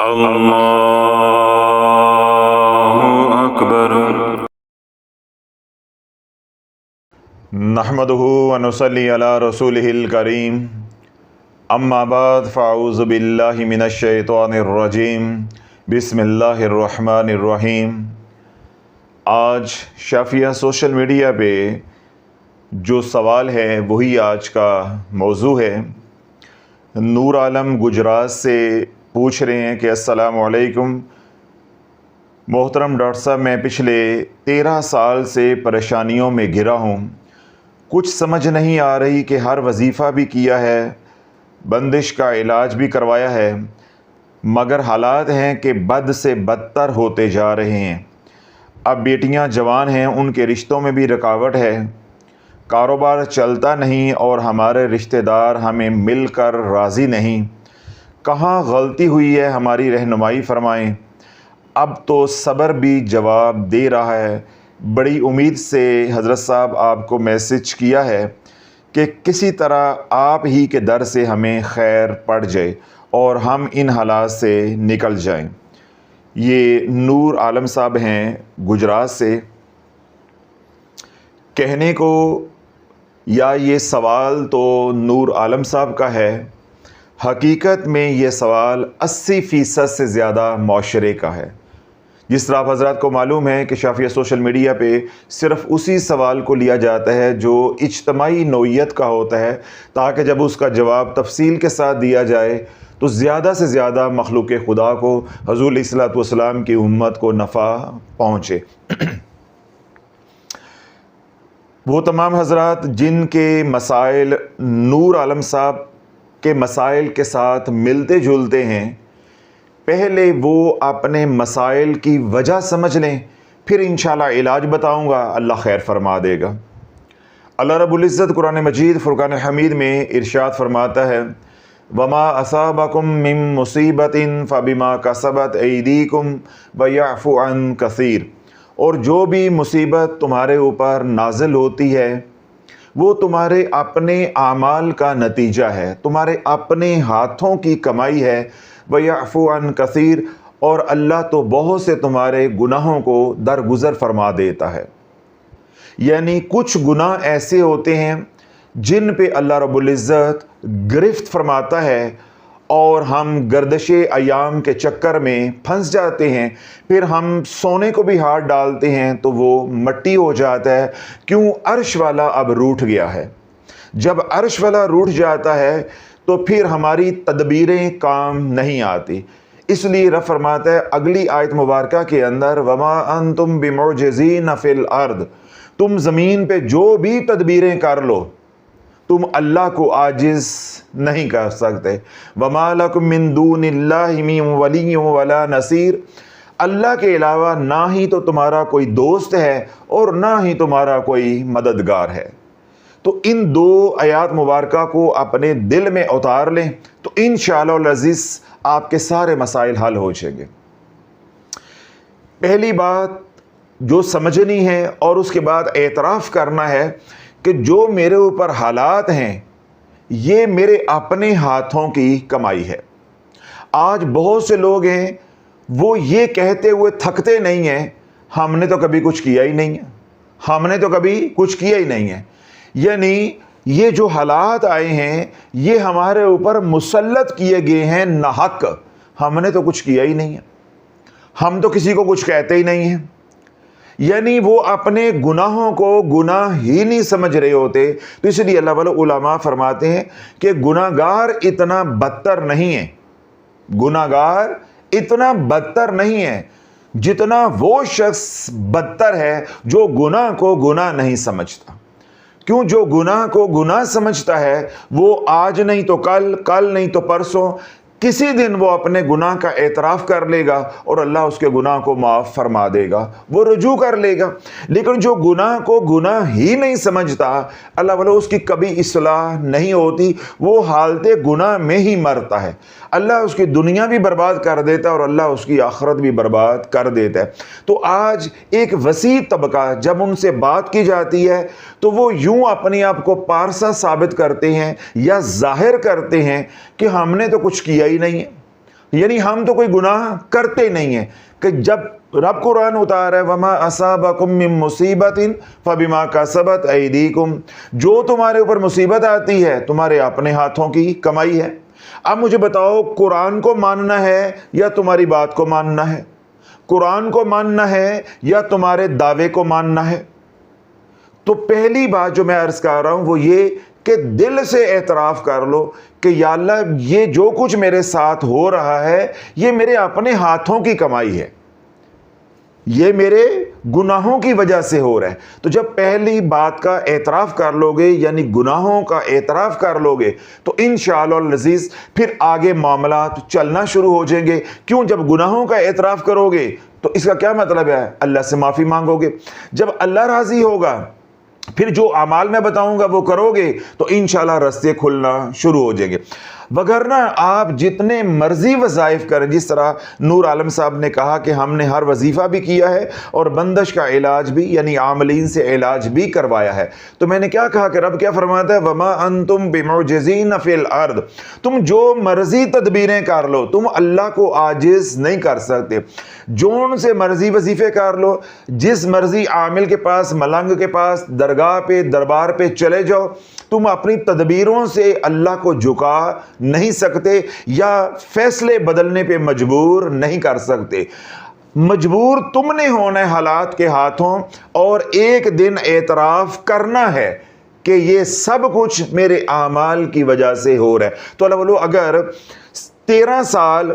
اللہ اکبر۔ نحمدہ ونصلی علی رسولہ الکریم، اما بعد فاعوذ باللہ من الشیطان الرجیم، بسم اللہ الرحمن الرحیم۔ آج شافیہ سوشل میڈیا پہ جو سوال ہے وہی آج کا موضوع ہے۔ نور عالم گجرات سے پوچھ رہے ہیں کہ السلام علیکم محترم ڈاکٹر صاحب، میں پچھلے 13 سال سے پریشانیوں میں گھرا ہوں۔ کچھ سمجھ نہیں آ رہی کہ ہر وظیفہ بھی کیا ہے، بندش کا علاج بھی کروایا ہے، مگر حالات ہیں کہ بد سے بدتر ہوتے جا رہے ہیں۔ اب بیٹیاں جوان ہیں، ان کے رشتوں میں بھی رکاوٹ ہے، کاروبار چلتا نہیں اور ہمارے رشتہ دار ہمیں مل کر راضی نہیں۔ کہاں غلطی ہوئی ہے، ہماری رہنمائی فرمائیں۔ اب تو صبر بھی جواب دے رہا ہے۔ بڑی امید سے حضرت صاحب آپ کو میسج کیا ہے کہ کسی طرح آپ ہی کے در سے ہمیں خیر پڑ جائے اور ہم ان حالات سے نکل جائیں۔ یہ نور عالم صاحب ہیں گجرات سے۔ کہنے کو یا یہ سوال تو نور عالم صاحب کا ہے، حقیقت میں یہ سوال 80% سے زیادہ معاشرے کا ہے۔ جس طرح آپ حضرات کو معلوم ہے کہ شافیہ سوشل میڈیا پہ صرف اسی سوال کو لیا جاتا ہے جو اجتماعی نوعیت کا ہوتا ہے، تاکہ جب اس کا جواب تفصیل کے ساتھ دیا جائے تو زیادہ سے زیادہ مخلوق خدا کو، حضور علیہ الصلوۃ والسلام کی امت کو نفع پہنچے۔ وہ تمام حضرات جن کے مسائل نور عالم صاحب کے مسائل کے ساتھ ملتے جلتے ہیں، پہلے وہ اپنے مسائل کی وجہ سمجھ لیں، پھر انشاءاللہ علاج بتاؤں گا، اللہ خیر فرما دے گا۔ اللہ رب العزت قرآن مجید فرقان حمید میں ارشاد فرماتا ہے، وَمَا أَصَابَكُم مِّن مُّصِيبَةٍ فَبِمَا كَسَبَتْ أَيْدِيكُمْ وَيَعْفُو عَن كَثِيرٍ۔ اور جو بھی مصیبت تمہارے اوپر نازل ہوتی ہے وہ تمہارے اپنے اعمال کا نتیجہ ہے، تمہارے اپنے ہاتھوں کی کمائی ہے۔ وَيَعْفُو عَن كَثِيرٍ، اور اللہ تو بہت سے تمہارے گناہوں کو درگزر فرما دیتا ہے۔ یعنی کچھ گناہ ایسے ہوتے ہیں جن پہ اللہ رب العزت گرفت فرماتا ہے اور ہم گردش ایام کے چکر میں پھنس جاتے ہیں، پھر ہم سونے کو بھی ہاتھ ڈالتے ہیں تو وہ مٹی ہو جاتا ہے۔ کیوں؟ عرش والا اب روٹھ گیا ہے۔ جب عرش والا روٹھ جاتا ہے تو پھر ہماری تدبیریں کام نہیں آتی۔ اس لیے رب فرماتا ہے اگلی آیت مبارکہ کے اندر، وَمَا أَنْتُمْ بِمُعْجِزِينَ فِي الْأَرْضِ، تم زمین پہ جو بھی تدبیریں کر لو تم اللہ کو عاجز نہیں کر سکتے۔ وَمَا لَكُم مِّن دُونِ اللَّهِ مِن وَلِيٍّ وَلَا نَصِيرٍ، اللہ کے علاوہ نہ ہی تو تمہارا کوئی دوست ہے اور نہ ہی تمہارا کوئی مددگار ہے۔ تو ان دو آیات مبارکہ کو اپنے دل میں اتار لیں تو انشاءاللہ العزیز آپ کے سارے مسائل حل ہو جائیں گے۔ پہلی بات جو سمجھنی ہے اور اس کے بعد اعتراف کرنا ہے کہ جو میرے اوپر حالات ہیں یہ میرے اپنے ہاتھوں کی کمائی ہے۔ آج بہت سے لوگ ہیں وہ یہ کہتے ہوئے تھکتے نہیں ہیں، ہم نے تو کبھی کچھ کیا ہی نہیں ہے، ہم نے تو کبھی کچھ کیا ہی نہیں ہے۔ یعنی یہ جو حالات آئے ہیں یہ ہمارے اوپر مسلط کیے گئے ہیں ناحق، ہم نے تو کچھ کیا ہی نہیں ہے، ہم تو کسی کو کچھ کہتے ہی نہیں ہیں۔ یعنی وہ اپنے گناہوں کو گناہ ہی نہیں سمجھ رہے ہوتے۔ تو اس لیے اللہ والے علماء فرماتے ہیں کہ گناہگار اتنا بدتر نہیں ہے، گناہگار اتنا بدتر نہیں ہے جتنا وہ شخص بدتر ہے جو گناہ کو گناہ نہیں سمجھتا۔ کیوں؟ جو گناہ کو گناہ سمجھتا ہے وہ آج نہیں تو کل، کل نہیں تو پرسوں، کسی دن وہ اپنے گناہ کا اعتراف کر لے گا اور اللہ اس کے گناہ کو معاف فرما دے گا، وہ رجوع کر لے گا۔ لیکن جو گناہ کو گناہ ہی نہیں سمجھتا، اللہ والا اس کی کبھی اصلاح نہیں ہوتی، وہ حالت گناہ میں ہی مرتا ہے۔ اللہ اس کی دنیا بھی برباد کر دیتا ہے اور اللہ اس کی آخرت بھی برباد کر دیتا ہے۔ تو آج ایک وسیع طبقہ جب ان سے بات کی جاتی ہے تو وہ یوں اپنے آپ کو پارسا ثابت کرتے ہیں یا ظاہر کرتے ہیں کہ ہم نے تو کچھ کیا ہی نہیں ہے، یعنی ہم تو کوئی گناہ کرتے نہیں ہیں، کہ جب رب قرآن اتارا ہے وما اصابکم من مصیبت فبما کسبت ایدیکم، جو تمہارے اوپر مصیبت آتی ہے تمہارے اپنے ہاتھوں کی کمائی ہے۔ اب مجھے بتاؤ، قرآن کو ماننا ہے یا تمہاری بات کو ماننا ہے؟ قرآن کو ماننا ہے یا تمہارے دعوے کو ماننا ہے؟ تو پہلی بات جو میں عرض کر رہا ہوں وہ یہ کہ دل سے اعتراف کر لو کہ یا اللہ یہ جو کچھ میرے ساتھ ہو رہا ہے یہ میرے اپنے ہاتھوں کی کمائی ہے، یہ میرے گناہوں کی وجہ سے ہو رہا ہے۔ تو جب پہلی بات کا اعتراف کر لو گے، یعنی گناہوں کا اعتراف کر لو گے، تو انشاءاللہ العزیز پھر آگے معاملات چلنا شروع ہو جائیں گے۔ کیوں؟ جب گناہوں کا اعتراف کرو گے تو اس کا کیا مطلب ہے؟ اللہ سے معافی مانگو گے۔ جب اللہ راضی ہوگا پھر جو اعمال میں بتاؤں گا وہ کرو گے تو انشاءاللہ راستے کھلنا شروع ہو جائیں گے۔ وگرنہ آپ جتنے مرضی وظائف کریں، جس طرح نور عالم صاحب نے کہا کہ ہم نے ہر وظیفہ بھی کیا ہے اور بندش کا علاج بھی، یعنی عاملین سے علاج بھی کروایا ہے، تو میں نے کیا کہا کہ رب کیا فرماتا ہے؟ وما انتم بمعجزین فی الارض، تم جو مرضی تدبیریں کر لو تم اللہ کو عاجز نہیں کر سکتے۔ جون سے مرضی وظیفے کر لو، جس مرضی عامل کے پاس، ملنگ کے پاس، درگاہ پہ، دربار پہ چلے جاؤ، تم اپنی تدبیروں سے اللہ کو جھکا نہیں سکتے یا فیصلے بدلنے پہ مجبور نہیں کر سکتے۔ مجبور تم نے ہونا ہے حالات کے ہاتھوں، اور ایک دن اعتراف کرنا ہے کہ یہ سب کچھ میرے اعمال کی وجہ سے ہو رہا ہے۔ تو اللہ والو، اگر 13 سال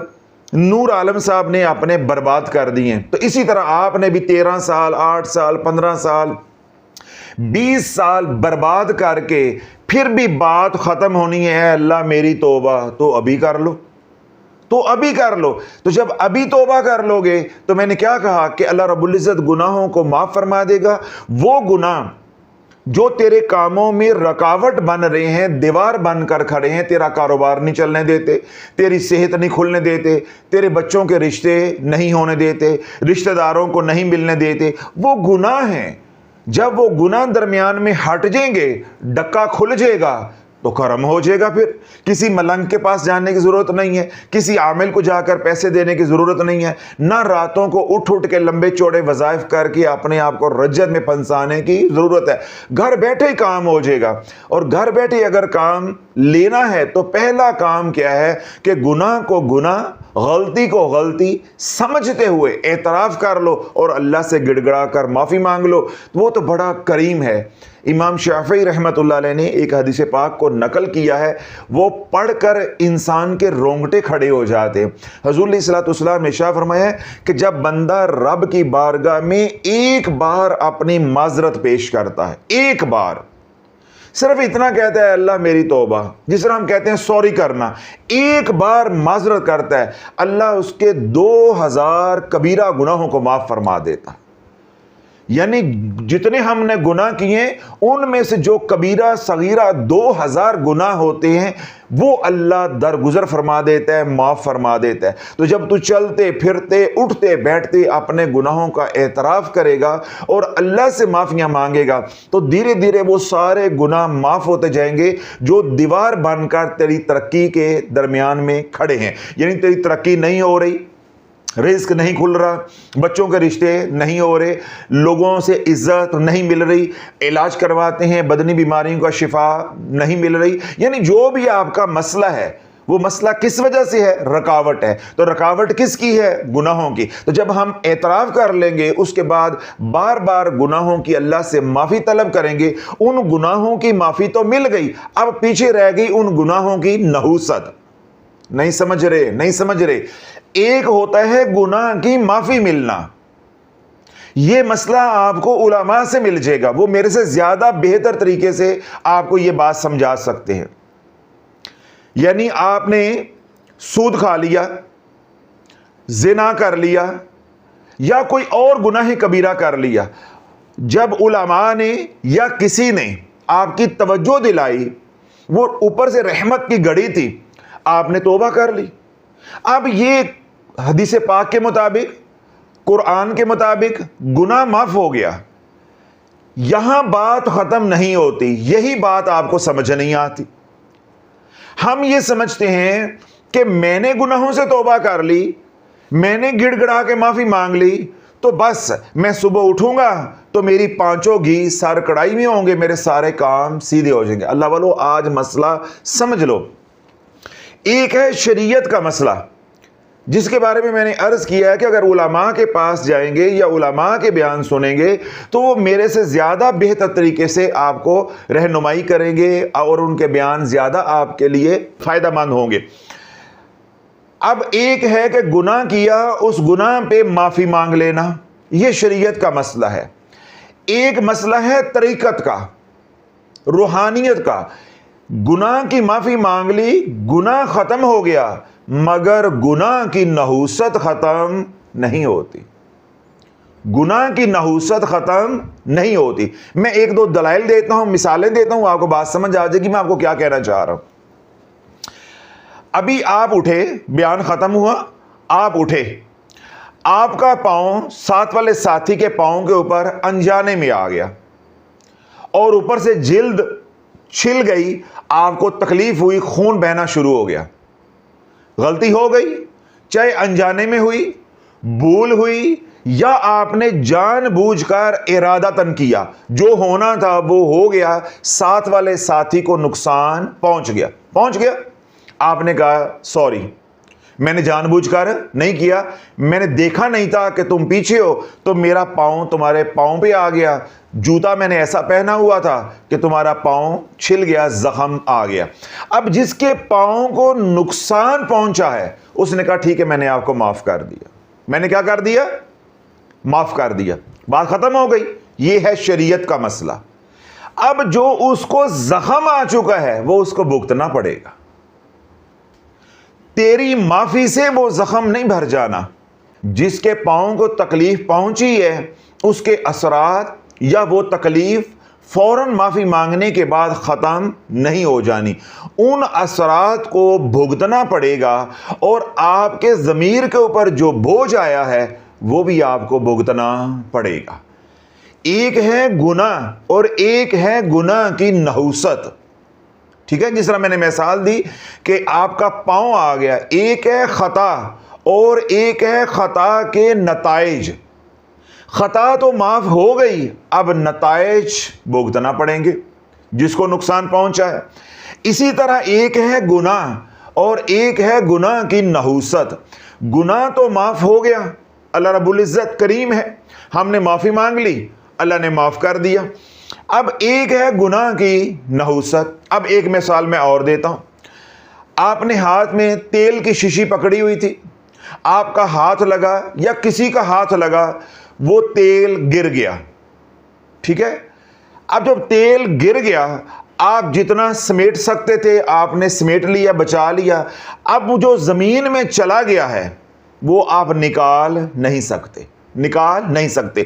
نور عالم صاحب نے اپنے برباد کر دیے تو اسی طرح آپ نے بھی 13 سال 8 سال 15 سال 20 سال برباد کر کے پھر بھی بات ختم ہونی ہے اللہ میری توبہ، تو ابھی کر لو، تو ابھی کر لو۔ تو جب ابھی توبہ کر لو گے تو میں نے کیا کہا کہ اللہ رب العزت گناہوں کو معاف فرما دے گا۔ وہ گناہ جو تیرے کاموں میں رکاوٹ بن رہے ہیں، دیوار بن کر کھڑے ہیں، تیرا کاروبار نہیں چلنے دیتے، تیری صحت نہیں کھلنے دیتے، تیرے بچوں کے رشتے نہیں ہونے دیتے، رشتہ داروں کو نہیں ملنے دیتے، وہ گناہ ہیں۔ جب وہ گناہ درمیان میں ہٹ جائیں گے، ڈکا کھل جائے گا تو کرم ہو جائے گا۔ پھر کسی ملنگ کے پاس جانے کی ضرورت نہیں ہے، کسی عامل کو جا کر پیسے دینے کی ضرورت نہیں ہے، نہ راتوں کو اٹھ کے لمبے چوڑے وظائف کر کے اپنے آپ کو رجت میں پھنسانے کی ضرورت ہے۔ گھر بیٹھے کام ہو جائے گا، اور گھر بیٹھے اگر کام لینا ہے تو پہلا کام کیا ہے کہ گناہ کو گناہ، غلطی کو غلطی سمجھتے ہوئے اعتراف کر لو اور اللہ سے گڑ گڑا کر معافی مانگ لو۔ وہ تو بڑا کریم ہے۔ امام شافعی رحمۃ اللہ علیہ نے ایک حدیث پاک کو نقل کیا ہے، وہ پڑھ کر انسان کے رونگٹے کھڑے ہو جاتے ہیں۔ حضور علیہ الصلوۃ والسلام نے ارشاد فرمایا ہے کہ جب بندہ رب کی بارگاہ میں ایک بار اپنی معذرت پیش کرتا ہے، ایک بار صرف اتنا کہتا ہے اللہ میری توبہ، جس طرح ہم کہتے ہیں سوری کرنا، ایک بار معذرت کرتا ہے، اللہ اس کے 2000 کبیرہ گناہوں کو معاف فرما دیتا۔ یعنی جتنے ہم نے گناہ کیے ان میں سے جو کبیرہ صغیرہ 2000 گناہ ہوتے ہیں وہ اللہ درگزر فرما دیتا ہے، معاف فرما دیتا ہے۔ تو جب تو چلتے پھرتے اٹھتے بیٹھتے اپنے گناہوں کا اعتراف کرے گا اور اللہ سے معافیاں مانگے گا تو دھیرے دھیرے وہ سارے گناہ معاف ہوتے جائیں گے جو دیوار بن کر تیری ترقی کے درمیان میں کھڑے ہیں۔ یعنی تیری ترقی نہیں ہو رہی، رزق نہیں کھل رہا، بچوں کے رشتے نہیں ہو رہے، لوگوں سے عزت نہیں مل رہی، علاج کرواتے ہیں بدنی بیماریوں کا شفا نہیں مل رہی، یعنی جو بھی آپ کا مسئلہ ہے وہ مسئلہ کس وجہ سے ہے؟ رکاوٹ ہے۔ تو رکاوٹ کس کی ہے؟ گناہوں کی۔ تو جب ہم اعتراف کر لیں گے اس کے بعد بار بار گناہوں کی اللہ سے معافی طلب کریں گے، ان گناہوں کی معافی تو مل گئی، اب پیچھے رہ گئی ان گناہوں کی نحوست۔ نہیں سمجھ رہے۔ ایک ہوتا ہے گناہ کی معافی ملنا، یہ مسئلہ آپ کو علماء سے مل جائے گا، وہ میرے سے زیادہ بہتر طریقے سے آپ کو یہ بات سمجھا سکتے ہیں۔ یعنی آپ نے سود کھا لیا، زنا کر لیا یا کوئی اور گناہ کبیرہ کر لیا، جب علماء نے یا کسی نے آپ کی توجہ دلائی، وہ اوپر سے رحمت کی گڑی تھی، آپ نے توبہ کر لی۔ اب یہ حدیث پاک کے مطابق، قرآن کے مطابق گناہ معاف ہو گیا۔ یہاں بات ختم نہیں ہوتی، یہی بات آپ کو سمجھ نہیں آتی۔ ہم یہ سمجھتے ہیں کہ میں نے گناہوں سے توبہ کر لی, میں نے گڑ گڑا کے معافی مانگ لی, تو بس میں صبح اٹھوں گا تو میری پانچوں گھی سر کڑائی میں ہوں گے, میرے سارے کام سیدھے ہو جائیں گے. اللہ والو آج مسئلہ سمجھ لو. ایک ہے شریعت کا مسئلہ, جس کے بارے میں نے عرض کیا ہے کہ اگر علماء کے پاس جائیں گے یا علماء کے بیان سنیں گے تو وہ میرے سے زیادہ بہتر طریقے سے آپ کو رہنمائی کریں گے اور ان کے بیان زیادہ آپ کے لیے فائدہ مند ہوں گے. اب ایک ہے کہ گناہ کیا, اس گناہ پہ معافی مانگ لینا, یہ شریعت کا مسئلہ ہے. ایک مسئلہ ہے طریقت کا, روحانیت کا. گناہ کی معافی مانگ لی, گناہ ختم ہو گیا, مگر گناہ کی نحوست ختم نہیں ہوتی. گناہ کی نحوست ختم نہیں ہوتی. میں ایک دو دلائل دیتا ہوں, مثالیں دیتا ہوں, آپ کو بات سمجھ آ جائے گی میں آپ کو کیا کہنا چاہ رہا ہوں. ابھی آپ اٹھے, بیان ختم ہوا, آپ اٹھے, آپ کا پاؤں ساتھ والے ساتھی کے پاؤں کے اوپر انجانے میں آ گیا اور اوپر سے جلد چھل گئی, آپ کو تکلیف ہوئی, خون بہنا شروع ہو گیا. غلطی ہو گئی, چاہے انجانے میں ہوئی, بھول ہوئی, یا آپ نے جان بوجھ کر ارادتاً کیا, جو ہونا تھا وہ ہو گیا, ساتھ والے ساتھی کو نقصان پہنچ گیا. آپ نے کہا سوری, میں نے جان بوجھ کر نہیں کیا, میں نے دیکھا نہیں تھا کہ تم پیچھے ہو تو میرا پاؤں تمہارے پاؤں پہ آ گیا, جوتا میں نے ایسا پہنا ہوا تھا کہ تمہارا پاؤں چھل گیا, زخم آ گیا. اب جس کے پاؤں کو نقصان پہنچا ہے اس نے کہا ٹھیک ہے میں نے آپ کو معاف کر دیا. میں نے کیا کر دیا؟ معاف کر دیا, بات ختم ہو گئی. یہ ہے شریعت کا مسئلہ. اب جو اس کو زخم آ چکا ہے وہ اس کو بھگتنا پڑے گا. تیری معافی سے وہ زخم نہیں بھر جانا. جس کے پاؤں کو تکلیف پہنچی ہے اس کے اثرات یا وہ تکلیف فوراً معافی مانگنے کے بعد ختم نہیں ہو جانی. ان اثرات کو بھگتنا پڑے گا اور آپ کے ضمیر کے اوپر جو بوجھ آیا ہے وہ بھی آپ کو بھگتنا پڑے گا. ایک ہے گناہ اور ایک ہے گناہ کی نحوست. ٹھیک ہے, جس طرح میں نے مثال دی کہ آپ کا پاؤں آ گیا, ایک ہے خطا اور ایک ہے خطا کے نتائج. خطا تو معاف ہو گئی, اب نتائج بھگتنا پڑیں گے جس کو نقصان پہنچا ہے. اسی طرح ایک ہے گناہ اور ایک ہے گناہ کی نحوست. گناہ تو معاف ہو گیا, اللہ رب العزت کریم ہے, ہم نے معافی مانگ لی, اللہ نے معاف کر دیا. اب ایک ہے گناہ کی نحوست. اب ایک مثال میں اور دیتا ہوں. آپ نے ہاتھ میں تیل کی شیشی پکڑی ہوئی تھی, آپ کا ہاتھ لگا یا کسی کا ہاتھ لگا, وہ تیل گر گیا. ٹھیک ہے, اب جب تیل گر گیا آپ جتنا سمیٹ سکتے تھے آپ نے سمیٹ لیا, بچا لیا. اب وہ جو زمین میں چلا گیا ہے وہ آپ نکال نہیں سکتے.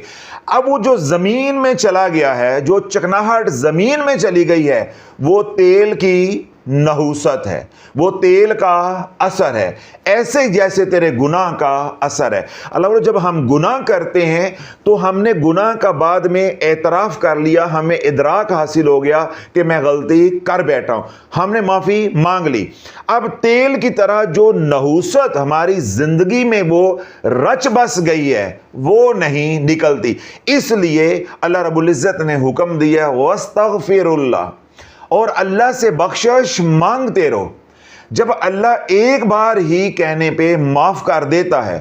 اب وہ جو زمین میں چلا گیا ہے, جو چکناہٹ زمین میں چلی گئی ہے, وہ تیل کی نحوست ہے, وہ تیل کا اثر ہے, ایسے جیسے تیرے گناہ کا اثر ہے. اللہ جب ہم گناہ کرتے ہیں تو ہم نے گناہ کا بعد میں اعتراف کر لیا, ہمیں ادراک حاصل ہو گیا کہ میں غلطی کر بیٹھا ہوں, ہم نے معافی مانگ لی. اب تیل کی طرح جو نحوست ہماری زندگی میں وہ رچ بس گئی ہے وہ نہیں نکلتی. اس لیے اللہ رب العزت نے حکم دیا وَاسْتَغْفِرُ اللَّهَ, اور اللہ سے بخشش مانگتے رہو. جب اللہ ایک بار ہی کہنے پہ معاف کر دیتا ہے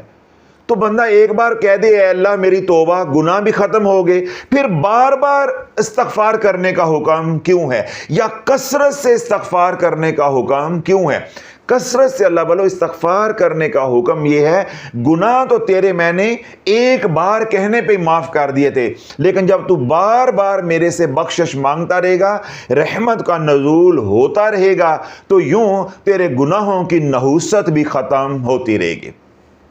تو بندہ ایک بار کہہ دے اے اللہ میری توبہ, گناہ بھی ختم ہو گئے, پھر بار بار استغفار کرنے کا حکم کیوں ہے, یا کثرت سے استغفار کرنے کا حکم کیوں ہے؟ کثرت سے اللہ بلو استغفار کرنے کا حکم یہ ہے, گناہ تو تیرے میں نے ایک بار کہنے پہ معاف کر دیے تھے, لیکن جب تو بار بار میرے سے بخشش مانگتا رہے گا, رحمت کا نزول ہوتا رہے گا, تو یوں تیرے گناہوں کی نحوست بھی ختم ہوتی رہے گی.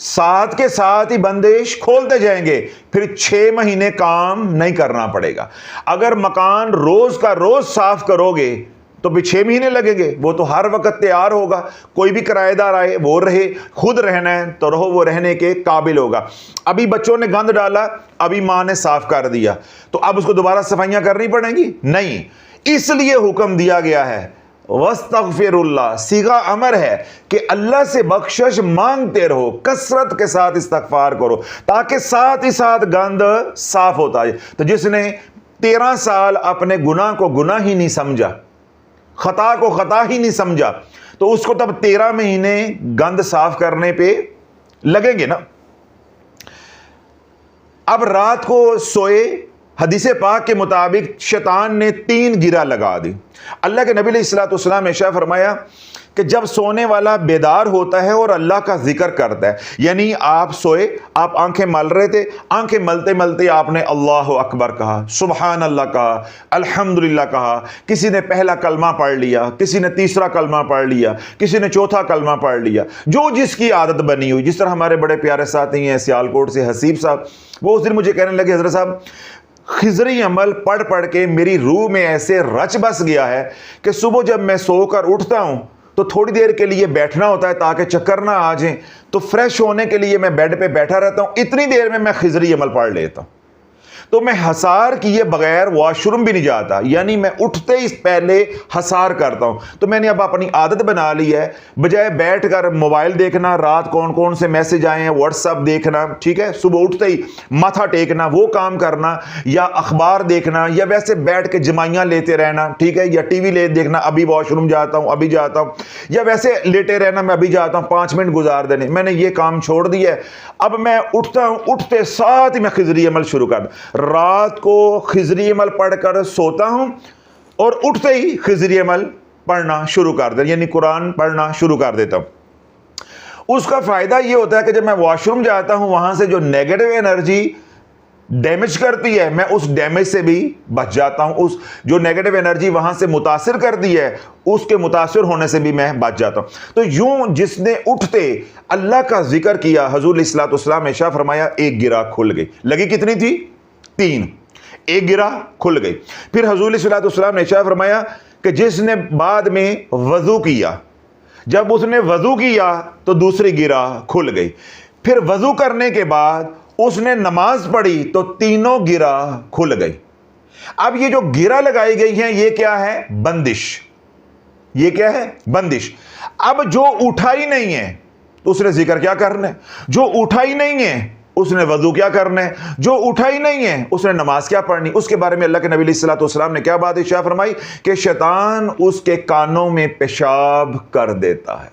ساتھ کے ساتھ ہی بندش کھولتے جائیں گے، پھر 6 مہینے کام نہیں کرنا پڑے گا۔ اگر مکان روز کا روز صاف کرو گے تو بھی 6 مہینے لگیں گے، وہ تو ہر وقت تیار ہوگا، کوئی بھی کرایہ دار آئے وہ رہے، خود رہنا ہے تو رہو، وہ رہنے کے قابل ہوگا۔ ابھی بچوں نے گند ڈالا، ابھی ماں نے صاف کر دیا، تو اب اس کو دوبارہ صفائیاں کرنی پڑیں گی؟ نہیں، اس لیے حکم دیا گیا ہے وَاسْتَغْفِرُ اللَّهِ، صیغہ امر ہے کہ اللہ سے بخشش مانگتے رہو، کثرت کے ساتھ استغفار کرو، تاکہ ساتھ ہی ساتھ گند صاف ہوتا ہے۔ تو جس نے 13 سال اپنے گناہ کو گناہ ہی نہیں سمجھا، خطا کو خطا ہی نہیں سمجھا، تو اس کو تب 13 مہینے گند صاف کرنے پہ لگیں گے نا۔ اب رات کو سوئے، حدیث پاک کے مطابق شیطان نے 3 گرہ لگا دی۔ اللہ کے نبی علیہ الصلوۃ والسلام نے ارشاد فرمایا کہ جب سونے والا بیدار ہوتا ہے اور اللہ کا ذکر کرتا ہے، یعنی آپ سوئے، آپ آنکھیں مل رہے تھے، آنکھیں ملتے ملتے آپ نے اللہ اکبر کہا، سبحان اللہ کہا، الحمدللہ کہا، کسی نے پہلا کلمہ پڑھ لیا، کسی نے تیسرا کلمہ پڑھ لیا، کسی نے چوتھا کلمہ پڑھ لیا، جو جس کی عادت بنی ہوئی۔ جس طرح ہمارے بڑے پیارے ساتھی ہیں سیالکوٹ سے حسیب صاحب، وہ اس دن مجھے کہنے لگے حضرت صاحب خضری عمل پڑھ پڑھ کے میری روح میں ایسے رچ بس گیا ہے کہ صبح جب میں سو کر اٹھتا ہوں تو تھوڑی دیر کے لیے بیٹھنا ہوتا ہے تاکہ چکر نہ آ جائیں، تو فریش ہونے کے لیے میں بیڈ پہ بیٹھا رہتا ہوں، اتنی دیر میں خضری عمل پڑھ لیتا ہوں، تو میں حسار کیے بغیر واش روم بھی نہیں جاتا، یعنی میں اٹھتے ہی پہلے حسار کرتا ہوں۔ تو میں نے اب اپنی عادت بنا لی ہے، بجائے بیٹھ کر موبائل دیکھنا، رات کون کون سے میسج آئے ہیں واٹس ایپ دیکھنا، ٹھیک ہے، صبح اٹھتے ہی ماتھا ٹیکنا، وہ کام کرنا، یا اخبار دیکھنا، یا ویسے بیٹھ کے جمائیاں لیتے رہنا، ٹھیک ہے، یا ٹی وی لے دیکھنا، ابھی واش روم جاتا ہوں، ابھی جاتا ہوں، یا ویسے لیٹے رہنا، میں ابھی جاتا ہوں، 5 منٹ گزار دینے، میں نے یہ کام چھوڑ دیا ہے۔ اب میں اٹھتا ہوں، اٹھتے ساتھ ہی میں خضری عمل شروع کر دوں، رات کو خضری عمل پڑھ کر سوتا ہوں اور اٹھتے ہی خضری عمل پڑھنا شروع کر دیتا، یعنی قرآن پڑھنا شروع کر دیتا ہوں۔ اس کا فائدہ یہ ہوتا ہے کہ جب میں واش روم جاتا ہوں، وہاں سے جو نیگیٹو انرجی ڈیمیج کرتی ہے، میں اس ڈیمیج سے بھی بچ جاتا ہوں، اس جو نیگیٹو انرجی وہاں سے متاثر کرتی ہے اس کے متاثر ہونے سے بھی میں بچ جاتا ہوں۔ تو یوں جس نے اٹھتے اللہ کا ذکر کیا، حضور علیہ الصلوۃ والسلام نے ارشاد فرمایا 1 گرہ کھل گئی۔ لگی کتنی تھی؟ 3، 1 گرہ کھل گئی۔ پھر حضور علیہ الصلوۃ والسلام نے ارشاد فرمایا کہ جس نے بعد میں وضو کیا، جب اس نے وضو کیا تو دوسری گرہ کھل گئی، پھر وضو کرنے کے بعد اس نے نماز پڑھی تو تینوں گرہ کھل گئی۔ اب یہ جو گرہ لگائی گئی ہیں یہ کیا ہے؟ بندش۔ یہ کیا ہے؟ بندش۔ اب جو اٹھا ہی نہیں ہے تو اس نے ذکر کیا کرنا ہے، جو اٹھا ہی نہیں ہے اس نے وضو کیا کرنا ہے، جو اٹھا ہی نہیں ہے اس نے نماز کیا پڑھنی۔ اس کے بارے میں اللہ کے نبی علیہ الصلوۃ والسلام نے کیا بات ارشاد فرمائی کہ شیطان اس کے کانوں میں پیشاب کر دیتا ہے،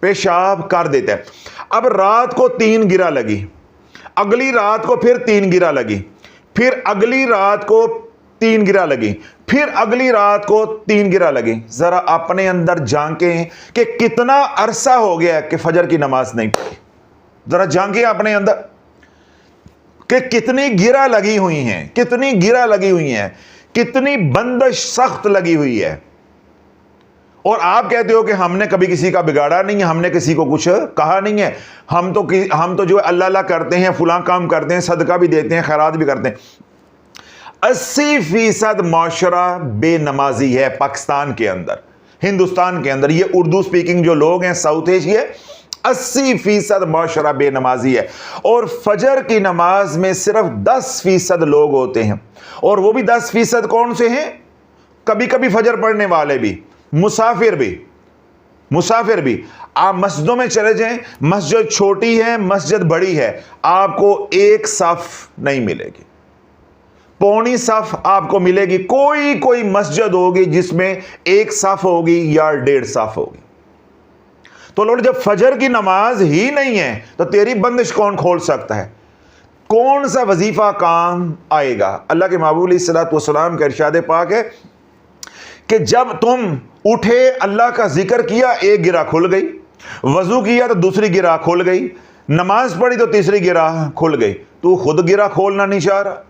پیشاب کر دیتا ہے۔ اب رات کو 3 گرہ لگی، اگلی رات کو پھر 3 گرہ لگی، پھر اگلی رات کو 3 گرہ لگی، پھر اگلی رات کو 3 گرہ لگی۔ ذرا اپنے اندر جھانکیں کہ کتنا عرصہ ہو گیا کہ فجر کی نماز نہیں پڑھی، ذرا جھانکیں اپنے اندر کہ کتنی گرہ لگی ہوئی ہیں، کتنی گرہ لگی ہوئی ہیں، کتنی بندش سخت لگی ہوئی ہے۔ اور آپ کہتے ہو کہ ہم نے کبھی کسی کا بگاڑا نہیں ہے، ہم نے کسی کو کچھ کہا نہیں ہے، ہم تو جو اللہ اللہ کرتے ہیں، فلاں کام کرتے ہیں، صدقہ بھی دیتے ہیں، خیرات بھی کرتے ہیں۔ 80% معاشرہ بے نمازی ہے پاکستان کے اندر، ہندوستان کے اندر، یہ اردو سپیکنگ جو لوگ ہیں ساؤتھ ایشیا، 80% معاشرہ بے نمازی ہے، اور فجر کی نماز میں صرف 10% لوگ ہوتے ہیں، اور وہ بھی 10% کون سے ہیں؟ کبھی کبھی فجر پڑھنے والے بھی، مسافر بھی۔ آپ مسجدوں میں چلے جائیں، مسجد چھوٹی ہے، مسجد بڑی ہے، آپ کو 1 صف نہیں ملے گی، پونی صف آپ کو ملے گی۔ کوئی مسجد ہوگی جس میں 1 صف ہوگی یا 1.5 صف ہوگی۔ تو لوگ جب فجر کی نماز ہی نہیں ہے تو تیری بندش کون کھول سکتا ہے؟ کون سا وظیفہ کام آئے گا؟ اللہ کے محبوب علیہ الصلوۃ والسلام کا ارشاد پاک ہے کہ جب تم اٹھے اللہ کا ذکر کیا 1 گرہ کھل گئی، وضو کیا تو دوسری گرہ کھل گئی، نماز پڑھی تو تیسری گرہ کھل گئی۔ تو خود گرہ کھولنا نہیں چاہ رہا،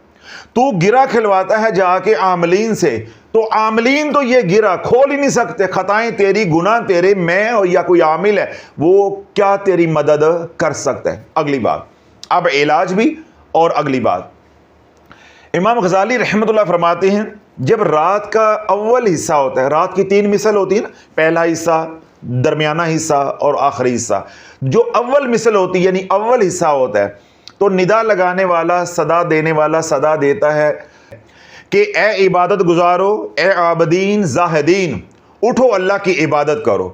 تو گرا کھلواتا ہے جا کے عاملین سے، تو عاملین تو یہ گرا کھول ہی نہیں سکتے، خطائیں تیری، گناہ تیرے، میں اور یا کوئی عامل ہے وہ کیا تیری مدد کر سکتا ہے۔ اگلی بات، اب علاج بھی اور اگلی بات، امام غزالی رحمۃ اللہ فرماتے ہیں جب رات کا اول حصہ ہوتا ہے، رات کی 3 مثل ہوتی ہے نا، پہلا حصہ، درمیانہ حصہ اور آخری حصہ، جو اول مثل ہوتی ہے یعنی اول حصہ ہوتا ہے، تو ندا لگانے والا، صدا دینے والا صدا دیتا ہے کہ اے عبادت گزارو، اے عابدین زاہدین، اٹھو اللہ کی عبادت کرو۔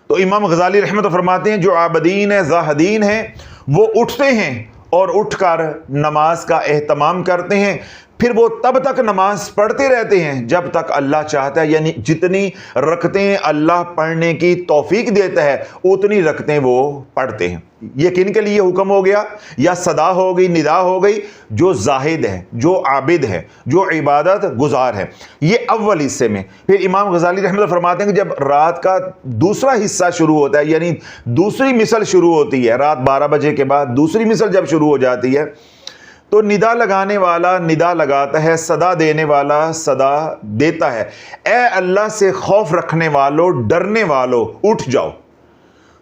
تو امام غزالی رحمۃ اللہ فرماتے ہیں جو عابدین ہیں، زاہدین ہیں، وہ اٹھتے ہیں اور اٹھ کر نماز کا اہتمام کرتے ہیں، پھر وہ تب تک نماز پڑھتے رہتے ہیں جب تک اللہ چاہتا ہے، یعنی جتنی رکعتیں اللہ پڑھنے کی توفیق دیتا ہے اتنی رکعتیں وہ پڑھتے ہیں۔ یہ کن کے لیے حکم ہو گیا؟ یا صدا ہو گئی، ندا ہو گئی، جو زاہد ہے، جو عابد ہے، جو عبادت گزار ہے، یہ اول حصے میں۔ پھر امام غزالی رحمۃ اللہ فرماتے ہیں کہ جب رات کا دوسرا حصہ شروع ہوتا ہے، یعنی دوسری مثل شروع ہوتی ہے، رات 12 بجے کے بعد دوسری مثل جب شروع ہو جاتی ہے، تو ندا لگانے والا ندا لگاتا ہے، صدا دینے والا صدا دیتا ہے، اے اللہ سے خوف رکھنے والوں، ڈرنے والوں، اٹھ جاؤ۔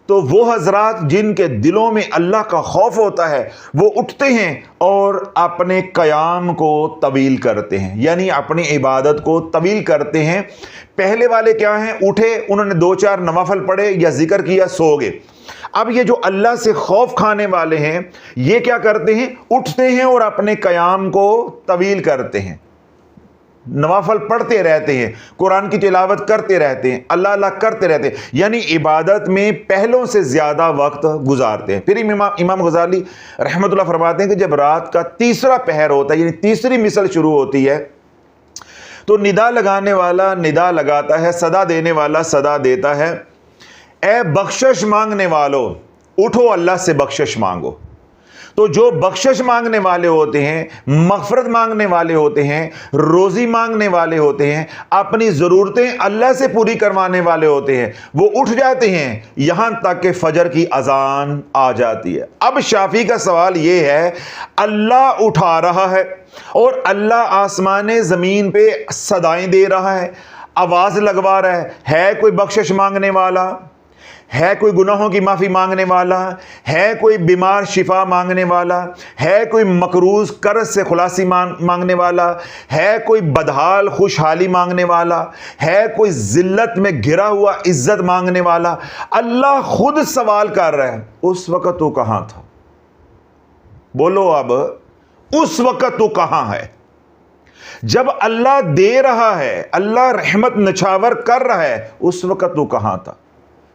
تو وہ حضرات جن کے دلوں میں اللہ کا خوف ہوتا ہے وہ اٹھتے ہیں اور اپنے قیام کو طویل کرتے ہیں، یعنی اپنی عبادت کو طویل کرتے ہیں۔ پہلے والے کیا ہیں؟ اٹھے، انہوں نے 2-4 نوافل پڑھے یا ذکر کیا، سو گئے۔ اب یہ جو اللہ سے خوف کھانے والے ہیں یہ کیا کرتے ہیں؟ اٹھتے ہیں اور اپنے قیام کو طویل کرتے ہیں، نوافل پڑھتے رہتے ہیں، قرآن کی تلاوت کرتے رہتے ہیں، اللہ اللہ کرتے رہتے ہیں، یعنی عبادت میں پہلوں سے زیادہ وقت گزارتے ہیں۔ پھر امام غزالی رحمۃ اللہ فرماتے ہیں کہ جب رات کا تیسرا پہر ہوتا ہے، یعنی تیسری مثل شروع ہوتی ہے، تو ندا لگانے والا ندا لگاتا ہے، صدا دینے والا صدا دیتا ہے، اے بخشش مانگنے والو، اٹھو اللہ سے بخشش مانگو۔ تو جو بخشش مانگنے والے ہوتے ہیں، مغفرت مانگنے والے ہوتے ہیں، روزی مانگنے والے ہوتے ہیں، اپنی ضرورتیں اللہ سے پوری کروانے والے ہوتے ہیں، وہ اٹھ جاتے ہیں یہاں تک کہ فجر کی اذان آ جاتی ہے۔ اب شافعی کا سوال یہ ہے، اللہ اٹھا رہا ہے اور اللہ آسمان زمین پہ صدائیں دے رہا ہے، آواز لگوا رہا ہے کوئی بخشش مانگنے والا؟ ہے کوئی گناہوں کی معافی مانگنے والا؟ ہے کوئی بیمار شفا مانگنے والا؟ ہے کوئی مقروض قرض سے خلاصی مانگنے والا؟ ہے کوئی بدحال خوشحالی مانگنے والا؟ ہے کوئی ذلت میں گھرا ہوا عزت مانگنے والا؟ اللہ خود سوال کر رہا ہے، اس وقت تو کہاں تھا؟ بولو اب، اس وقت تو کہاں ہے؟ جب اللہ دے رہا ہے، اللہ رحمت نچھاور کر رہا ہے، اس وقت تو کہاں تھا؟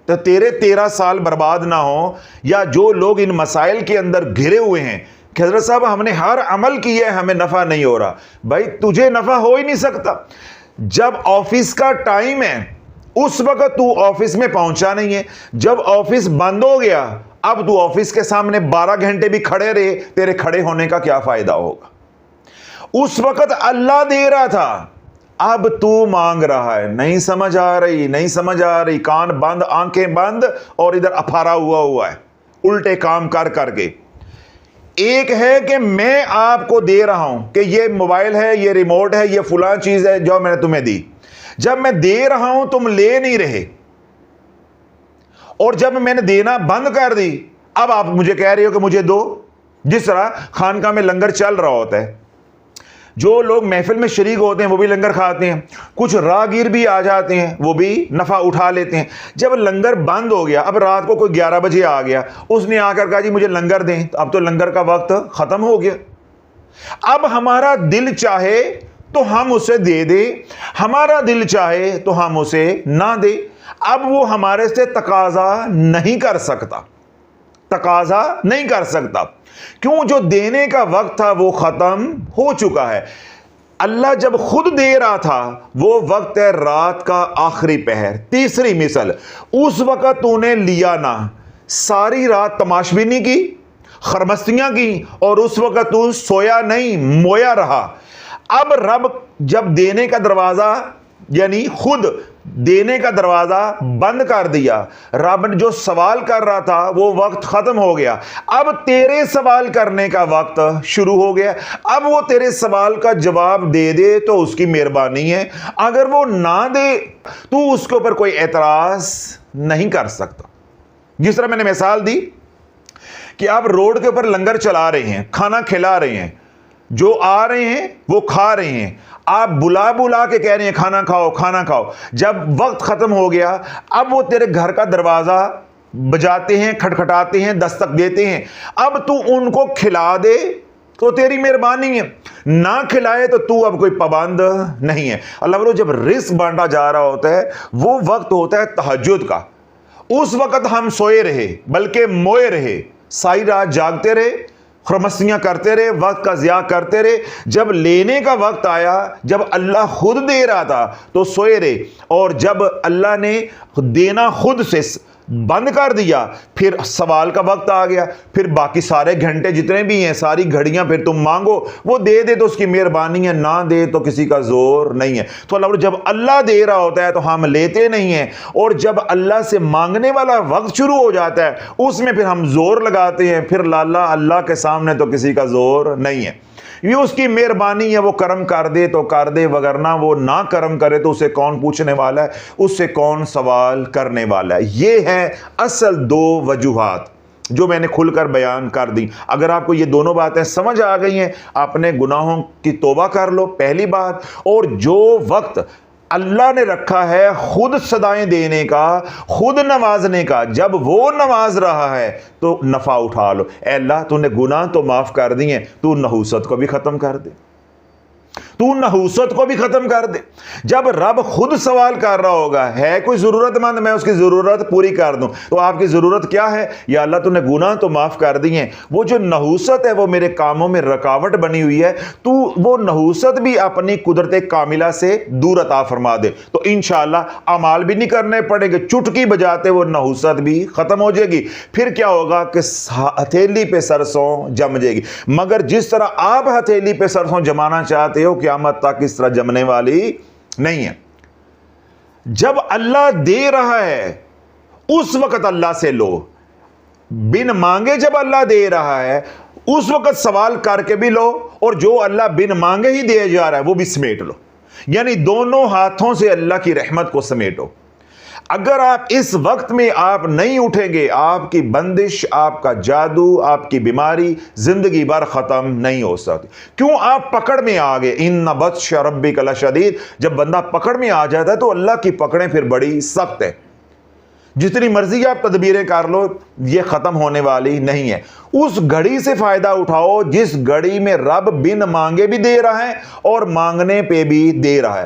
تو تیرے 13 سال برباد نہ ہوں، یا جو لوگ ان مسائل کے اندر گھرے ہوئے ہیں کہ حضرت صاحب ہم نے ہر عمل کیا ہے ہمیں نفع نہیں ہو رہا، بھائی تجھے نفع ہو ہی نہیں سکتا۔ جب آفس کا ٹائم ہے اس وقت تو آفس میں پہنچا نہیں ہے، جب آفس بند ہو گیا اب تو آفس کے سامنے 12 گھنٹے بھی کھڑے رہے، تیرے کھڑے ہونے کا کیا فائدہ ہوگا؟ اس وقت اللہ دے رہا تھا، اب تو مانگ رہا ہے، نہیں سمجھ آ رہی، نہیں سمجھ آ رہی، کان بند، آنکھیں بند، اور ادھر افارا ہوا ہے الٹے کام کر کے۔ ایک ہے کہ میں آپ کو دے رہا ہوں کہ یہ موبائل ہے، یہ ریموٹ ہے، یہ فلاں چیز ہے جو میں نے تمہیں دی، جب میں دے رہا ہوں تم لے نہیں رہے، اور جب میں نے دینا بند کر دی اب آپ مجھے کہہ رہے ہو کہ مجھے دو۔ جس طرح خانقاہ میں لنگر چل رہا ہوتا ہے، جو لوگ محفل میں شریک ہوتے ہیں وہ بھی لنگر کھاتے ہیں، کچھ راہگیر بھی آ جاتے ہیں وہ بھی نفع اٹھا لیتے ہیں۔ جب لنگر بند ہو گیا، اب رات کو کوئی 11 بجے آ گیا، اس نے آ کر کہا جی مجھے لنگر دیں، اب تو لنگر کا وقت ختم ہو گیا۔ اب ہمارا دل چاہے تو ہم اسے دے دیں، ہمارا دل چاہے تو ہم اسے نہ دیں، اب وہ ہمارے سے تقاضا نہیں کر سکتا، تقاضا نہیں کر سکتا، کیوں؟ جو دینے کا وقت تھا وہ ختم ہو چکا ہے۔ اللہ جب خود دے رہا تھا وہ وقت ہے رات کا آخری پہر، تیسری مثل، اس وقت تو نے لیا نہ، ساری رات تماشبینی کی، خرمستیاں کی، اور اس وقت تو سویا نہیں، مویا رہا۔ اب رب جب دینے کا دروازہ یعنی خود دینے کا دروازہ بند کر دیا. رب جو سوال کر رہا تھا وہ وقت ختم ہو گیا. اب تیرے سوال کرنے کا وقت شروع ہو گیا. اب وہ تیرے سوال کا جواب دے دے تو اس کی مہربانی ہے, اگر وہ نہ دے تو اس کے اوپر کوئی اعتراض نہیں کر سکتا. جس طرح میں نے مثال دی کہ آپ روڈ کے اوپر لنگر چلا رہے ہیں, کھانا کھلا رہے ہیں, جو آ رہے ہیں وہ کھا رہے ہیں, آپ بلا بلا کے کہہ رہے ہیں کھانا کھاؤ کھانا کھاؤ. جب وقت ختم ہو گیا اب وہ تیرے گھر کا دروازہ بجاتے ہیں, کھٹکھٹاتے ہیں, دستک دیتے ہیں. اب تو ان کو کھلا دے تو تیری مہربانی ہے, نہ کھلائے تو تو اب کوئی پابند نہیں ہے. اللہ والو, جب رزق بانٹا جا رہا ہوتا ہے وہ وقت ہوتا ہے تہجد کا. اس وقت ہم سوئے رہے بلکہ موئے رہے, ساری رات جاگتے رہے, خرمستیاں کرتے رہے, وقت کا ضیاع کرتے رہے. جب لینے کا وقت آیا, جب اللہ خود دے رہا تھا تو سوئے رہے, اور جب اللہ نے دینا خود سے بند کر دیا پھر سوال کا وقت آ گیا. پھر باقی سارے گھنٹے جتنے بھی ہیں, ساری گھڑیاں پھر تم مانگو, وہ دے دے تو اس کی مہربانی ہے, نہ دے تو کسی کا زور نہیں ہے. تو اللہ جب اللہ دے رہا ہوتا ہے تو ہم لیتے نہیں ہیں, اور جب اللہ سے مانگنے والا وقت شروع ہو جاتا ہے اس میں پھر ہم زور لگاتے ہیں. پھر لالا اللہ کے سامنے تو کسی کا زور نہیں ہے. یہ اس کی مہربانی ہے, وہ کرم کر دے تو کر دے, وگرنہ وہ نہ کرم کرے تو اسے کون پوچھنے والا ہے, اس سے کون سوال کرنے والا ہے. یہ ہے اصل دو وجوہات جو میں نے کھل کر بیان کر دی. اگر آپ کو یہ دونوں باتیں سمجھ آ گئی ہیں, اپنے گناہوں کی توبہ کر لو, پہلی بات. اور جو وقت اللہ نے رکھا ہے خود صدائیں دینے کا, خود نوازنے کا, جب وہ نواز رہا ہے تو نفع اٹھا لو. اے اللہ تو نے گناہ تو معاف کر دیے, تو نحوست کو بھی ختم کر دے, تو نحوست کو بھی ختم کر دے. جب رب خود سوال کر رہا ہوگا ہے کوئی ضرورت مند, میں اس کی ضرورت پوری کر دوں, تو آپ کی ضرورت کیا ہے؟ یا اللہ تو نے گناہ تو معاف کر دیے, وہ جو نحوست ہے وہ میرے کاموں میں رکاوٹ بنی ہوئی ہے, تو وہ نحوست بھی اپنی قدرت کاملہ سے دور عطا فرما دے. تو انشاءاللہ اعمال بھی نہیں کرنے پڑے گے, چٹکی بجاتے وہ نحوست بھی ختم ہو جائے گی. پھر کیا ہوگا کہ ہتھیلی پہ سرسوں جم جائے گی. مگر جس طرح آپ ہتھیلی پہ سرسوں جمانا چاہتے ہو قیامت تک اس طرح جمنے والی نہیں ہے. جب اللہ دے رہا ہے اس وقت اللہ سے لو, بن مانگے جب اللہ دے رہا ہے اس وقت سوال کر کے بھی لو, اور جو اللہ بن مانگے ہی دے جا رہا ہے وہ بھی سمیٹ لو. یعنی دونوں ہاتھوں سے اللہ کی رحمت کو سمیٹو. اگر آپ اس وقت میں آپ نہیں اٹھیں گے, آپ کی بندش, آپ کا جادو, آپ کی بیماری زندگی بھر ختم نہیں ہو سکتی. کیوں؟ آپ پکڑ میں آ گئے. ان بطش ربک لشدید. جب بندہ پکڑ میں آ جاتا ہے تو اللہ کی پکڑیں پھر بڑی سخت ہے. جتنی مرضی آپ تدبیریں کر لو یہ ختم ہونے والی نہیں ہے. اس گھڑی سے فائدہ اٹھاؤ جس گھڑی میں رب بن مانگے بھی دے رہا ہے اور مانگنے پہ بھی دے رہا ہے.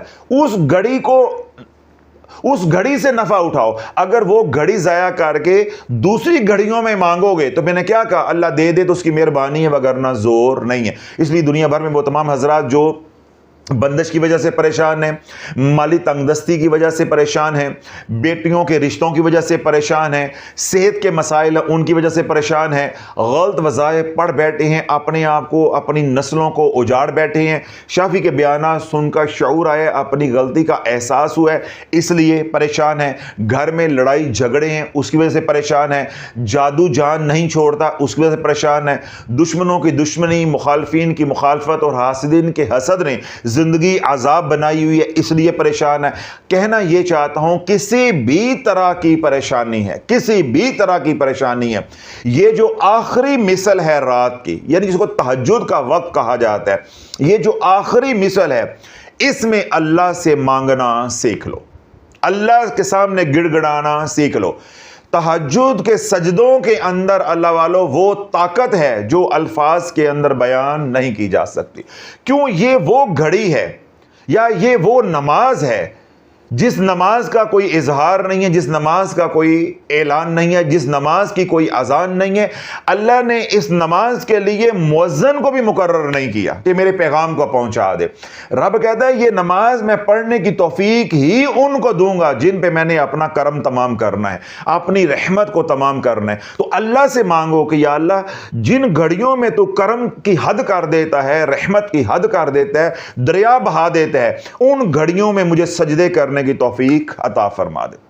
اس گھڑی سے نفع اٹھاؤ. اگر وہ گھڑی ضائع کر کے دوسری گھڑیوں میں مانگو گے تو میں نے کیا کہا, اللہ دے دے تو اس کی مہربانی ہے, وگرنہ زور نہیں ہے. اس لیے دنیا بھر میں وہ تمام حضرات جو بندش کی وجہ سے پریشان ہیں, مالی تنگ دستی کی وجہ سے پریشان ہیں, بیٹیوں کے رشتوں کی وجہ سے پریشان ہیں, صحت کے مسائل ان کی وجہ سے پریشان ہیں, غلط وظائف پڑھ بیٹھے ہیں, اپنے آپ کو اپنی نسلوں کو اجاڑ بیٹھے ہیں, شافی کے بیانات سن کر شعور آئے, اپنی غلطی کا احساس ہوا ہے اس لیے پریشان ہیں, گھر میں لڑائی جھگڑے ہیں اس کی وجہ سے پریشان ہیں, جادو جان نہیں چھوڑتا اس کی وجہ سے پریشان ہیں, دشمنوں کی دشمنی, مخالفین کی مخالفت اور حاسدین کے حسد نے زندگی عذاب بنائی ہوئی ہے اس لیے پریشان ہے. کہنا یہ چاہتا ہوں کسی بھی طرح کی پریشانی ہے, کسی بھی طرح کی پریشانی ہے, یہ جو آخری مثل ہے رات کی, یعنی جس کو تہجد کا وقت کہا جاتا ہے, یہ جو آخری مثل ہے اس میں اللہ سے مانگنا سیکھ لو, اللہ کے سامنے گڑ گڑانا سیکھ لو. تہجد کے سجدوں کے اندر اللہ والو وہ طاقت ہے جو الفاظ کے اندر بیان نہیں کی جا سکتی. کیوں؟ یہ وہ گھڑی ہے یا یہ وہ نماز ہے جس نماز کا کوئی اظہار نہیں ہے, جس نماز کا کوئی اعلان نہیں ہے, جس نماز کی کوئی اذان نہیں ہے. اللہ نے اس نماز کے لیے مؤذن کو بھی مقرر نہیں کیا کہ میرے پیغام کو پہنچا دے. رب کہتا ہے یہ نماز میں پڑھنے کی توفیق ہی ان کو دوں گا جن پہ میں نے اپنا کرم تمام کرنا ہے, اپنی رحمت کو تمام کرنا ہے. تو اللہ سے مانگو کہ یا اللہ جن گھڑیوں میں تو کرم کی حد کر دیتا ہے, رحمت کی حد کر دیتا ہے, دریا بہا دیتا ہے, ان گھڑیوں میں مجھے سجدے کرنے کرنے کی توفیق عطا فرما دے۔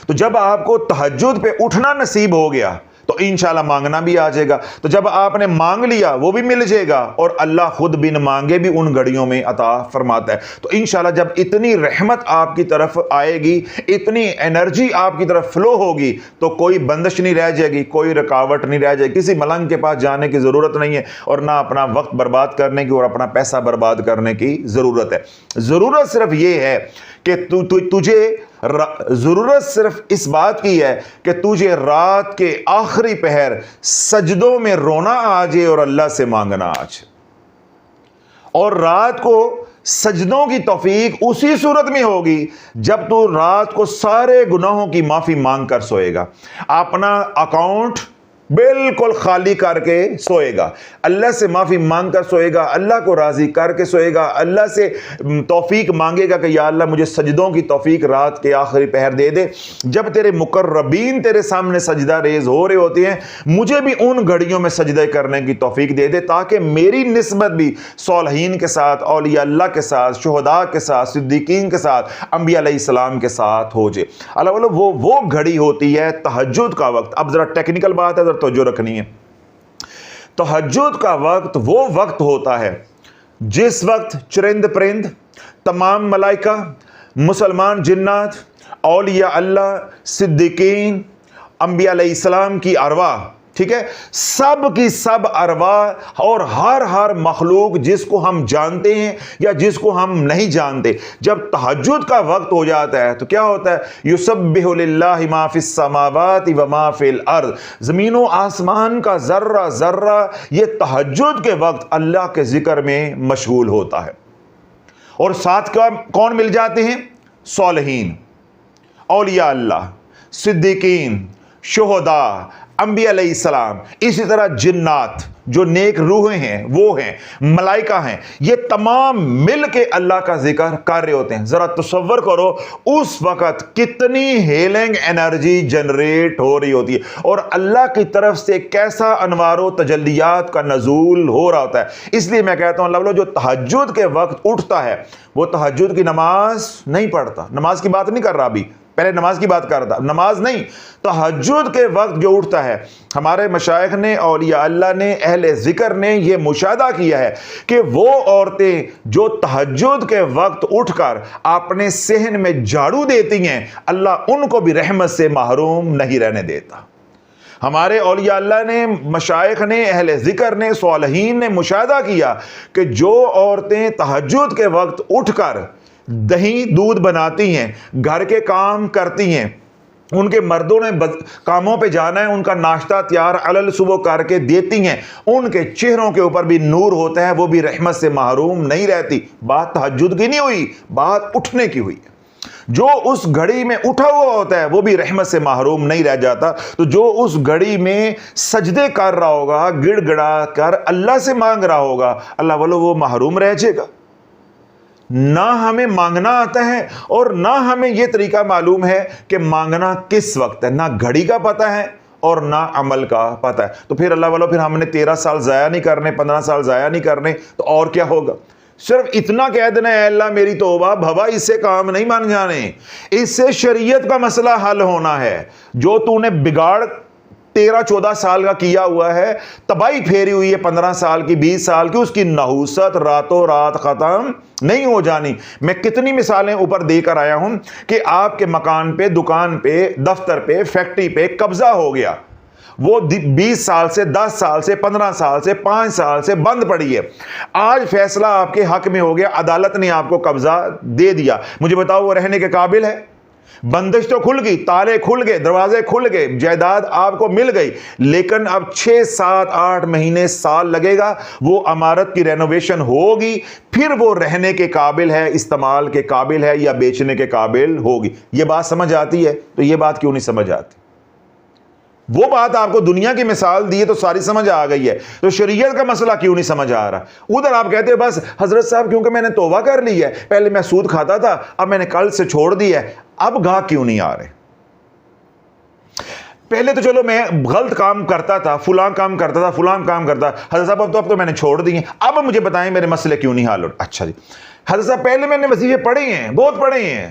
تو جب آپ کو تہجد پہ اٹھنا نصیب ہو گیا تو انشاءاللہ مانگنا بھی آ جائے گا، تو جب آپ نے مانگ لیا وہ بھی مل جائے گا، اور اللہ خود بن مانگے بھی ان گھڑیوں میں عطا فرماتا ہے۔ تو انشاءاللہ جب اتنی رحمت آپ کی طرف آئے گی، اتنی انرجی آپ کی طرف فلو ہوگی، تو کوئی بندش نہیں رہ جائے گی، کوئی رکاوٹ نہیں رہ جائے گی، کسی ملنگ کے پاس جانے کی ضرورت نہیں ہے، اور نہ اپنا وقت برباد کرنے کی اور اپنا پیسہ برباد کرنے کی ضرورت ہے۔ ضرورت صرف یہ ہے کہ تجھے ضرورت صرف اس بات کی ہے کہ تجھے رات کے آخری پہر سجدوں میں رونا آ جائے اور اللہ سے مانگنا آ جائے، اور رات کو سجدوں کی توفیق اسی صورت میں ہوگی جب تو رات کو سارے گناہوں کی معافی مانگ کر سوئے گا، اپنا اکاؤنٹ بالکل خالی کر کے سوئے گا، اللہ سے معافی مانگ کر سوئے گا، اللہ کو راضی کر کے سوئے گا، اللہ سے توفیق مانگے گا کہ یا اللہ مجھے سجدوں کی توفیق رات کے آخری پہر دے دے۔ جب تیرے مقربین تیرے سامنے سجدہ ریز ہو رہے ہوتے ہیں، مجھے بھی ان گھڑیوں میں سجدہ کرنے کی توفیق دے دے، تاکہ میری نسبت بھی صالحین کے ساتھ، اولیاء اللہ کے ساتھ، شہداء کے ساتھ، صدیقین کے ساتھ، انبیاء علیہ السلام کے ساتھ ہو جائے۔ اللہ واللہ وہ گھڑی ہوتی ہے تہجد کا وقت۔ اب ذرا ٹیکنیکل بات ہے، ذرا توجہ رکھنی ہے۔ تہجد کا وقت وہ وقت ہوتا ہے جس وقت چرند پرند، تمام ملائکہ، مسلمان جنات، اولیاء اللہ، صدیقین، انبیاء علیہ السلام کی ارواح، ٹھیک ہے، سب کی سب ارواح اور ہر مخلوق جس کو ہم جانتے ہیں یا جس کو ہم نہیں جانتے، جب تہجد کا وقت ہو جاتا ہے تو کیا ہوتا ہے؟ یسبح للہ ما فی السماوات و ما فی الارض، زمین و آسمان کا ذرہ ذرہ یہ تہجد کے وقت اللہ کے ذکر میں مشغول ہوتا ہے، اور ساتھ کون مل جاتے ہیں؟ صالحین، اولیاء اللہ، صدیقین، شہداء، انبیاء علیہ السلام، اسی طرح جنات جو نیک روحیں ہیں وہ ہیں، ملائکہ ہیں، یہ تمام مل کے اللہ کا ذکر کر رہے ہوتے ہیں۔ ذرا تصور کرو اس وقت کتنی ہیلنگ انرجی جنریٹ ہو رہی ہوتی ہے، اور اللہ کی طرف سے کیسا انوار و تجلیات کا نزول ہو رہا ہوتا ہے۔ اس لیے میں کہتا ہوں اللہ جو تہجد کے وقت اٹھتا ہے وہ تہجد کی نماز نہیں پڑھتا، نماز کی بات نہیں کر رہا ابھی، پہلے نماز کی بات کرتا، نماز نہیں، تہجد کے وقت جو اٹھتا ہے، ہمارے مشائخ نے، اولیاء اللہ نے، اہل ذکر نے یہ مشاہدہ کیا ہے کہ وہ عورتیں جو تہجد کے وقت اٹھ کر اپنے صحن میں جھاڑو دیتی ہیں، اللہ ان کو بھی رحمت سے محروم نہیں رہنے دیتا۔ ہمارے اولیاء اللہ نے، مشائخ نے، اہل ذکر نے، صالحین نے مشاہدہ کیا کہ جو عورتیں تہجد کے وقت اٹھ کر دہی دودھ بناتی ہیں، گھر کے کام کرتی ہیں، ان کے مردوں نے کاموں پہ جانا ہے، ان کا ناشتہ تیار علل صبح کر کے دیتی ہیں، ان کے چہروں کے اوپر بھی نور ہوتا ہے، وہ بھی رحمت سے محروم نہیں رہتی۔ بات تہجد کی نہیں ہوئی، بات اٹھنے کی ہوئی۔ جو اس گھڑی میں اٹھا ہوا ہوتا ہے وہ بھی رحمت سے محروم نہیں رہ جاتا۔ تو جو اس گھڑی میں سجدے کر رہا ہوگا، گڑ گڑا کر اللہ سے مانگ رہا ہوگا، اللہ والو وہ محروم رہ جائے گا۔ نہ ہمیں مانگنا آتا ہے اور نہ ہمیں یہ طریقہ معلوم ہے کہ مانگنا کس وقت ہے، نہ گھڑی کا پتہ ہے اور نہ عمل کا پتہ ہے۔ تو پھر اللہ والو پھر ہم نے 13 سال ضائع نہیں کرنے، 15 سال ضائع نہیں کرنے، تو اور کیا ہوگا؟ صرف اتنا کہہ دینا ہے اللہ میری توبہ، بھوا اس سے کام نہیں بن جانے، اس سے شریعت کا مسئلہ حل ہونا ہے۔ جو تو نے بگاڑ 13-14 سال کا کیا ہوا ہے، تباہی پھیری ہوئی ہے 15 سال کی، 20 سال کی، اس کی نحوست راتوں رات ختم نہیں ہو جانی۔ میں کتنی مثالیں اوپر دے کر آیا ہوں کہ آپ کے مکان پہ، دکان پہ، دفتر پہ، فیکٹری پہ قبضہ ہو گیا، وہ 20 سال سے، 10 سال سے، 15 سال سے، 5 سال سے بند پڑی ہے، آج فیصلہ آپ کے حق میں ہو گیا، عدالت نے آپ کو قبضہ دے دیا، مجھے بتاؤ وہ رہنے کے قابل ہے؟ بندش تو کھل گئی، تالے کھل گئے، دروازے کھل گئے، جائیداد آپ کو مل گئی، لیکن اب 6، 7، 8 مہینے، سال لگے گا، وہ عمارت کی رینوویشن ہوگی، پھر وہ رہنے کے قابل ہے، استعمال کے قابل ہے، یا بیچنے کے قابل ہوگی۔ یہ بات سمجھ آتی ہے؟ تو یہ بات کیوں نہیں سمجھ آتی؟ وہ بات آپ کو دنیا کی مثال دی ہے تو ساری سمجھ آ گئی ہے، تو شریعت کا مسئلہ کیوں نہیں سمجھ آ رہا؟ ادھر آپ کہتے ہیں بس حضرت صاحب کیونکہ میں نے توبہ کر لی ہے، پہلے میں سود کھاتا تھا، اب میں نے کل سے چھوڑ دی ہے، اب گاہ کیوں نہیں آ رہے؟ پہلے تو چلو میں غلط کام کرتا تھا، فلاں کام کرتا تھا، فلاں کام کرتا، حضرت صاحب اب تو میں نے چھوڑ دی ہیں، اب مجھے بتائیں میرے مسئلے کیوں نہیں حل ہو؟ اچھا جی حضرت صاحب پہلے میں نے وظیفے پڑھے ہیں، بہت پڑھے ہیں،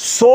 100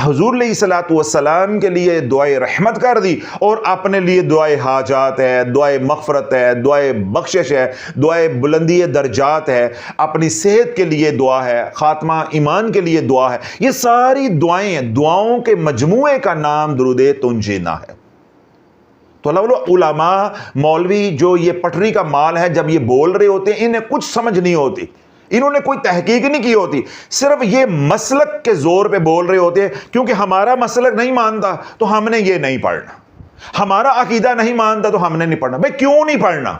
حضور علیہ الصلوۃ والسلام کے لیے دعائے رحمت کر دی اور اپنے لیے دعائے حاجات ہے، دعائے مغفرت ہے، دعائے بخشش ہے، دعائے بلندی درجات ہے، اپنی صحت کے لیے دعا ہے، خاتمہ ایمان کے لیے دعا ہے. یہ ساری دعائیں ہیں، دعاؤں کے مجموعے کا نام درود تنجینا ہے. تو اللہ علماء مولوی جو یہ پٹری کا مال ہے جب یہ بول رہے ہوتے ہیں انہیں کچھ سمجھ نہیں ہوتی، انہوں نے کوئی تحقیق نہیں کی ہوتی، صرف یہ مسلک کے زور پہ بول رہے ہوتے ہیں. کیونکہ ہمارا مسلک نہیں مانتا تو ہم نے یہ نہیں پڑھنا، ہمارا عقیدہ نہیں مانتا تو ہم نے نہیں پڑھنا. بھئی کیوں نہیں پڑھنا؟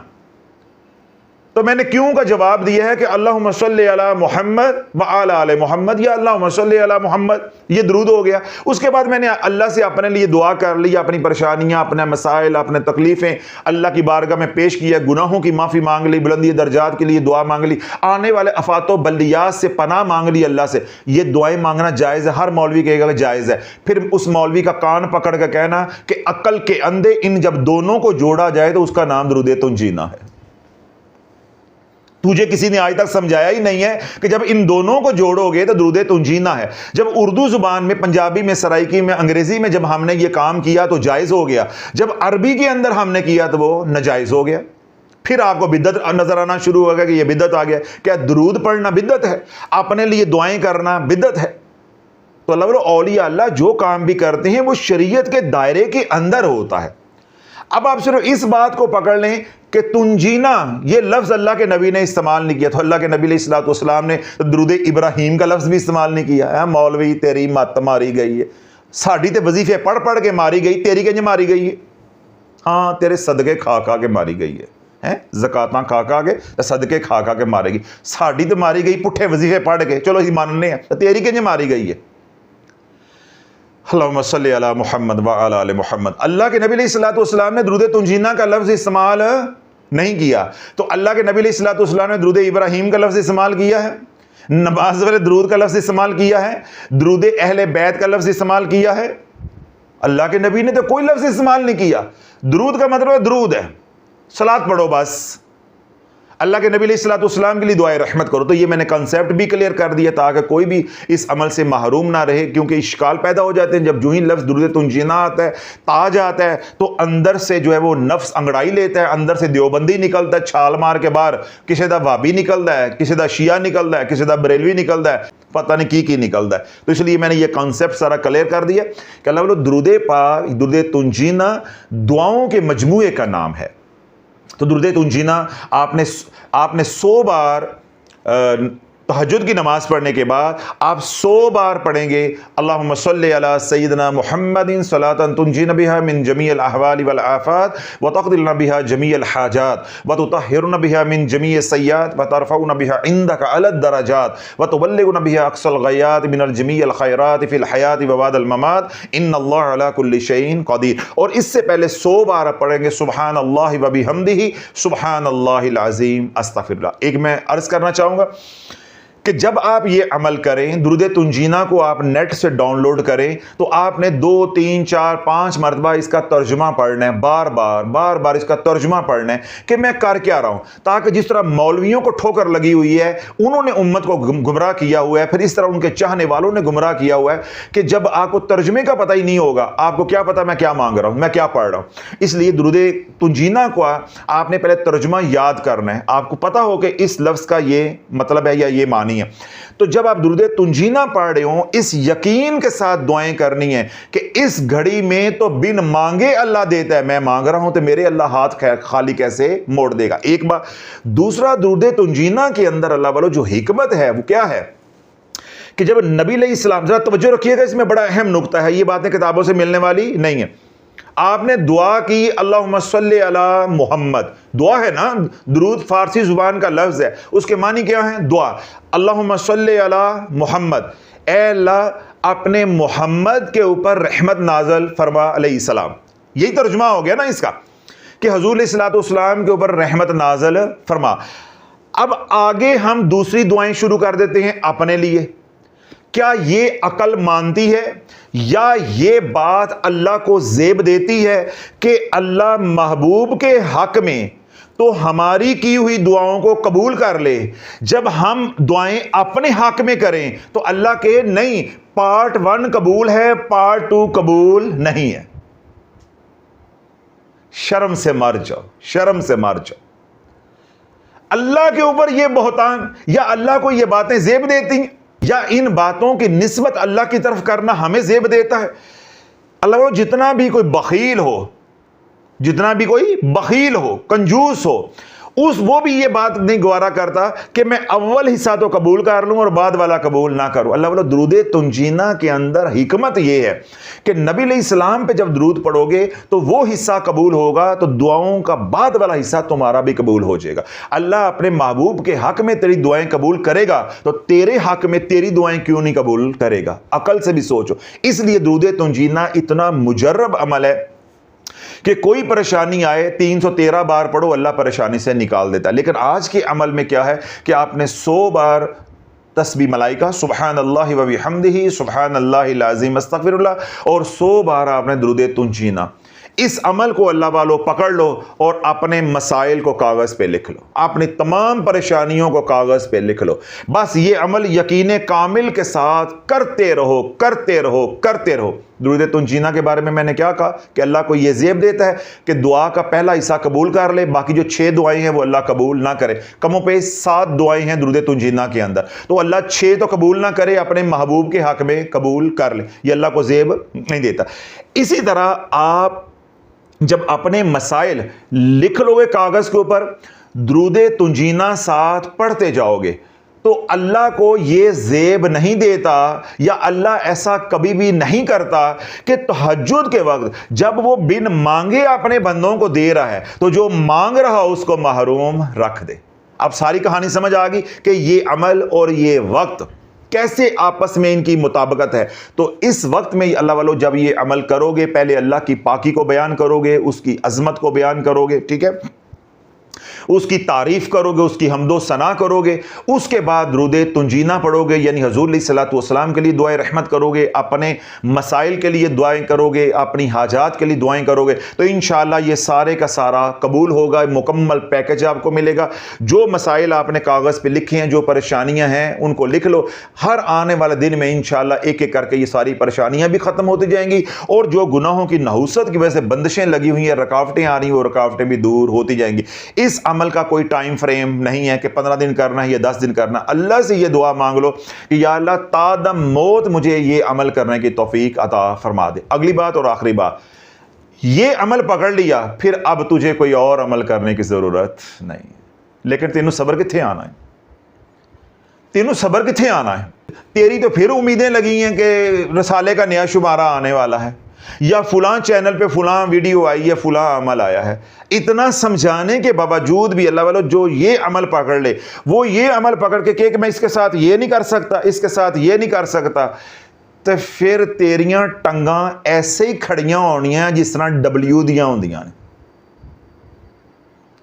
تو میں نے کیوں کا جواب دیا ہے کہ اللہم صلی علی محمد وعلی آل محمد، یا اللہم صلی علی محمد، یہ درود ہو گیا. اس کے بعد میں نے اللہ سے اپنے لیے دعا کر لی، اپنی پریشانیاں، اپنے مسائل، اپنے تکلیفیں اللہ کی بارگاہ میں پیش کیا، گناہوں کی معافی مانگ لی، بلندی درجات کے لیے دعا مانگ لی، آنے والے آفات و بلیات سے پناہ مانگ لی اللہ سے. یہ دعائیں مانگنا جائز ہے، ہر مولوی کہے گا کہ جائز ہے. پھر اس مولوی کا کان پکڑ کے کہنا کہ عقل کے اندھے ان جب دونوں کو جوڑا جائے تو اس کا نام درود تنجینا ہے. تجھے کسی نے آج تک سمجھایا ہی نہیں ہے کہ جب ان دونوں کو جوڑو گے تو درود تنجینا ہے. جب اردو زبان میں، پنجابی میں، سرائکی میں، انگریزی میں جب ہم نے یہ کام کیا تو جائز ہو گیا، جب عربی کے اندر ہم نے کیا تو وہ ناجائز ہو گیا. پھر آپ کو بدعت نظر آنا شروع ہو گیا کہ یہ بدعت آ گیا. کیا درود پڑھنا بدعت ہے؟ اپنے لیے دعائیں کرنا بدعت ہے؟ تو اللہ اولیاء اللہ جو کام بھی کرتے ہیں وہ شریعت کے دائرے کے اندر ہوتا ہے. اب آپ صرف اس بات کو پکڑ لیں کہ تنجینا یہ لفظ اللہ کے نبی نے استعمال نہیں کیا، تو اللہ کے نبی علیہ الصلوۃ والسلام نے درود ابراہیم کا لفظ بھی استعمال نہیں کیا. مولوی تیری مت ماری گئی ہے، ساڑی تے وظیفے پڑھ پڑھ کے ماری گئی، تیری کنج ماری گئی ہے؟ ہاں تیرے صدقے کھا کھا کے ماری گئی ہے، زکاتاں کھا کھا کے، صدقے کھا کھا کے مارے گی. ساڑی تے ماری گئی پٹھے وظیفے پڑھ کے، چلو ہی ماننے ہیں، تیری کنج ماری گئی ہے. اللہم صلی علی محمد وعلی آل محمد. اللہ کے نبی علیہ الصلوۃ والسلام نے درود تنجینا کا لفظ استعمال نہیں کیا، تو اللہ کے نبی علیہ الصلوۃ والسلام نے درود ابراہیم کا لفظ استعمال کیا ہے، نماز والے درود کا لفظ استعمال کیا ہے، درود اہل بیت کا لفظ استعمال کیا ہے. اللہ کے نبی نے تو کوئی لفظ استعمال نہیں کیا. درود کا مطلب درود ہے، صلاۃ پڑھو بس. اللہ کے نبی علیہ الصلوۃ والسلام کے لیے دعائے رحمت کرو. تو یہ میں نے کنسیپٹ بھی کلیئر کر دیا تاکہ کوئی بھی اس عمل سے محروم نہ رہے، کیونکہ اشکال پیدا ہو جاتے ہیں جب جو ہی لفظ درود تنجینا آتا ہے، تاج آتا ہے، تو اندر سے جو ہے وہ نفس انگڑائی لیتا ہے، اندر سے دیوبندی نکلتا ہے چھال مار کے باہر، کسی دا وابی نکلتا ہے، کسی دا شیعہ نکلتا ہے، کسی دا بریلوی نکلتا ہے، پتہ نہیں کی نکلتا ہے. تو اس لیے میں نے یہ کنسیپٹ سارا کلیئر کر دیا کہ اللہ والو درود پاک، درود تنجینا دعاؤں کے مجموعے کا نام ہے. تو درود تنجینا آپ نے 100 بار تہجد کی نماز پڑھنے کے بعد آپ 100 بار پڑھیں گے اللہم صلی علی سیدنا محمد صلاۃ تنجینا بہا من جمیع الاحوال والآفات وتقضی لنا بہا جمیع الحاجات وتطہرنا بہا من جمیع السیئات وترفعنا بہا عندک اعلی الدرجات وتبلغنا بہا اقصى الغایات من الجمیع الخیرات فی الحیات وبعد الممات ان اللہ علی کل شیء قدیر. اور اس سے پہلے 100 بار پڑھیں گے سبحان اللہ وبحمدہ سبحان اللہ العظیم استغفر اللہ. ایک میں عرض کرنا چاہوں گا کہ جب آپ یہ عمل کریں، درود تنجینا کو آپ نیٹ سے ڈاؤن لوڈ کریں، تو آپ نے 2 3 4 5 مرتبہ اس کا ترجمہ پڑھنا ہے، بار بار اس کا ترجمہ پڑھنا ہے کہ میں کر کیا رہا ہوں، تاکہ جس طرح مولویوں کو ٹھوکر لگی ہوئی ہے، انہوں نے امت کو گمراہ کیا ہوا ہے، پھر اس طرح ان کے چاہنے والوں نے گمراہ کیا ہوا ہے کہ جب آپ کو ترجمے کا پتہ ہی نہیں ہوگا، آپ کو کیا پتہ میں کیا مانگ رہا ہوں، میں کیا پڑھ رہا ہوں. اس لیے درود تنجینا کو آپ نے پہلے ترجمہ یاد کرنا ہے، آپ کو پتہ ہو کہ اس لفظ کا یہ مطلب ہے یا یہ معنی ہے. تو جب آپ درود تنجینا پڑھ رہے ہوں، اس یقین کے ساتھ دعائیں کرنی ہے کہ اس گھڑی میں تو بن مانگے اللہ دیتا ہے، میں مانگ رہا ہوں تو میرے اللہ ہاتھ خالی کیسے موڑ دے گا. ایک بات. دوسرا، درود تنجینا کے اندر اللہ والو جو حکمت ہے وہ کیا ہے کہ جب نبی علیہ السلام، ذرا توجہ رکھیے گا، اس میں بڑا اہم نقطہ ہے، یہ باتیں کتابوں سے ملنے والی نہیں ہے. آپ نے دعا کی اللہم صلی علی محمد، دعا ہے نا، درود فارسی زبان کا لفظ ہے، اس کے معنی کیا ہے؟ دعا. اللہم صلی علی محمد، اے اللہ اپنے محمد کے اوپر رحمت نازل فرما علیہ السلام. یہی ترجمہ ہو گیا نا اس کا کہ حضور علیہ الصلوۃ والسلام کے اوپر رحمت نازل فرما. اب آگے ہم دوسری دعائیں شروع کر دیتے ہیں اپنے لیے. کیا یہ عقل مانتی ہے یا یہ بات اللہ کو زیب دیتی ہے کہ اللہ محبوب کے حق میں تو ہماری کی ہوئی دعاؤں کو قبول کر لے. جب ہم دعائیں اپنے حق میں کریں تو اللہ کہ نہیں، پارٹ 1 قبول ہے، پارٹ 2 قبول نہیں ہے. شرم سے مر جاؤ، شرم سے مر جاؤ. اللہ کے اوپر یہ بہتان یا اللہ کو یہ باتیں زیب دیتی ہیں، یا ان باتوں کی نسبت اللہ کی طرف کرنا ہمیں زیب دیتا ہے. اللہ جتنا بھی کوئی بخیل ہو، جتنا بھی کوئی بخیل ہو، کنجوس ہو، وہ بھی یہ بات نہیں گوارا کرتا کہ میں اول حصہ تو قبول کر لوں اور بعد والا قبول نہ کروں. اللہ والا درود تنجینا کے اندر حکمت یہ ہے کہ نبی علیہ السلام پہ جب درود پڑھو گے تو وہ حصہ قبول ہوگا تو دعاؤں کا بعد والا حصہ تمہارا بھی قبول ہو جائے گا. اللہ اپنے محبوب کے حق میں تیری دعائیں قبول کرے گا تو تیرے حق میں تیری دعائیں کیوں نہیں قبول کرے گا؟ عقل سے بھی سوچو. اس لیے درود تنجینا اتنا مجرب عمل ہے کہ کوئی پریشانی آئے 313 بار پڑھو، اللہ پریشانی سے نکال دیتا ہے. لیکن آج کے عمل میں کیا ہے کہ آپ نے 100 بار تسبیح ملائکہ سبحان اللہ و بحمدہ سبحان اللہ العظیم استغفر اللہ، اور 100 بار آپ نے درود تنجینا. اس عمل کو اللہ والو پکڑ لو اور اپنے مسائل کو کاغذ پہ لکھ لو، اپنی تمام پریشانیوں کو کاغذ پہ لکھ لو. بس یہ عمل یقین کامل کے ساتھ کرتے رہو، کرتے رہو، کرتے رہو. درود تنجینا کے بارے میں نے کیا کہا کہ اللہ کو یہ زیب دیتا ہے کہ دعا کا پہلا حصہ قبول کر لے، باقی جو 6 دعائیں ہیں وہ اللہ قبول نہ کرے. کم و بیش 7 دعائیں ہیں درود تنجینا کے اندر، تو اللہ 6 تو قبول نہ کرے، اپنے محبوب کے حق میں قبول کر لے. یہ اللہ کو زیب نہیں دیتا. اسی طرح آپ جب اپنے مسائل لکھ لو گے کاغذ کے اوپر، درود تنجینا ساتھ پڑھتے جاؤ گے، تو اللہ کو یہ زیب نہیں دیتا، یا اللہ ایسا کبھی بھی نہیں کرتا کہ تہجد کے وقت جب وہ بن مانگے اپنے بندوں کو دے رہا ہے تو جو مانگ رہا اس کو محروم رکھ دے. اب ساری کہانی سمجھ آ گئی کہ یہ عمل اور یہ وقت کیسے آپس میں ان کی مطابقت ہے. تو اس وقت میں اللہ والو جب یہ عمل کرو گے، پہلے اللہ کی پاکی کو بیان کرو گے، اس کی عظمت کو بیان کرو گے، ٹھیک ہے، اس کی تعریف کرو گے، اس کی حمد و ثنا کرو گے. اس کے بعد درود تنجینا پڑھو گے، یعنی حضور علیہ الصلوۃ والسلام کے لیے دعائیں رحمت کرو گے، اپنے مسائل کے لیے دعائیں کرو گے، اپنی حاجات کے لیے دعائیں کرو گے، تو انشاءاللہ یہ سارے کا سارا قبول ہوگا. مکمل پیکج آپ کو ملے گا. جو مسائل آپ نے کاغذ پہ لکھے ہیں، جو پریشانیاں ہیں ان کو لکھ لو. ہر آنے والے دن میں انشاءاللہ ایک ایک کر کے یہ ساری پریشانیاں بھی ختم ہوتی جائیں گی، اور جو گناہوں کی نحوست کی وجہ سے بندشیں لگی ہوئی ہیں، رکاوٹیں آ رہی ہیں، وہ رکاوٹیں بھی دور ہوتی جائیں گی. اس عمل کا کوئی ٹائم فریم نہیں ہے کہ 15 دن کرنا ہے یا 10 دن کرنا. اللہ سے یہ دعا مانگ لو کہ یا اللہ تا دم موت مجھے یہ عمل کرنے کی توفیق عطا فرما دے. اگلی بات اور آخری بات، یہ عمل پکڑ لیا پھر اب تجھے کوئی اور عمل کرنے کی ضرورت نہیں. لیکن تینوں صبر کتھے آنا ہے؟ تینوں صبر کتھے آنا ہے؟ تیری تو پھر امیدیں لگی ہیں کہ رسالے کا نیا شمارہ آنے والا ہے، یا فلاں چینل پہ فلاں ویڈیو آئی ہے، فلاں عمل آیا ہے. اتنا سمجھانے کے باوجود بھی اللہ والو جو یہ عمل پکڑ لے، وہ یہ عمل پکڑ کے کہ میں اس کے ساتھ یہ نہیں کر سکتا، اس کے ساتھ یہ نہیں کر سکتا، تو پھر تیریاں ٹنگاں ایسے ہی کھڑیاں ہونیاں جس طرح ڈبلیو دیاں ہوندیاں نے.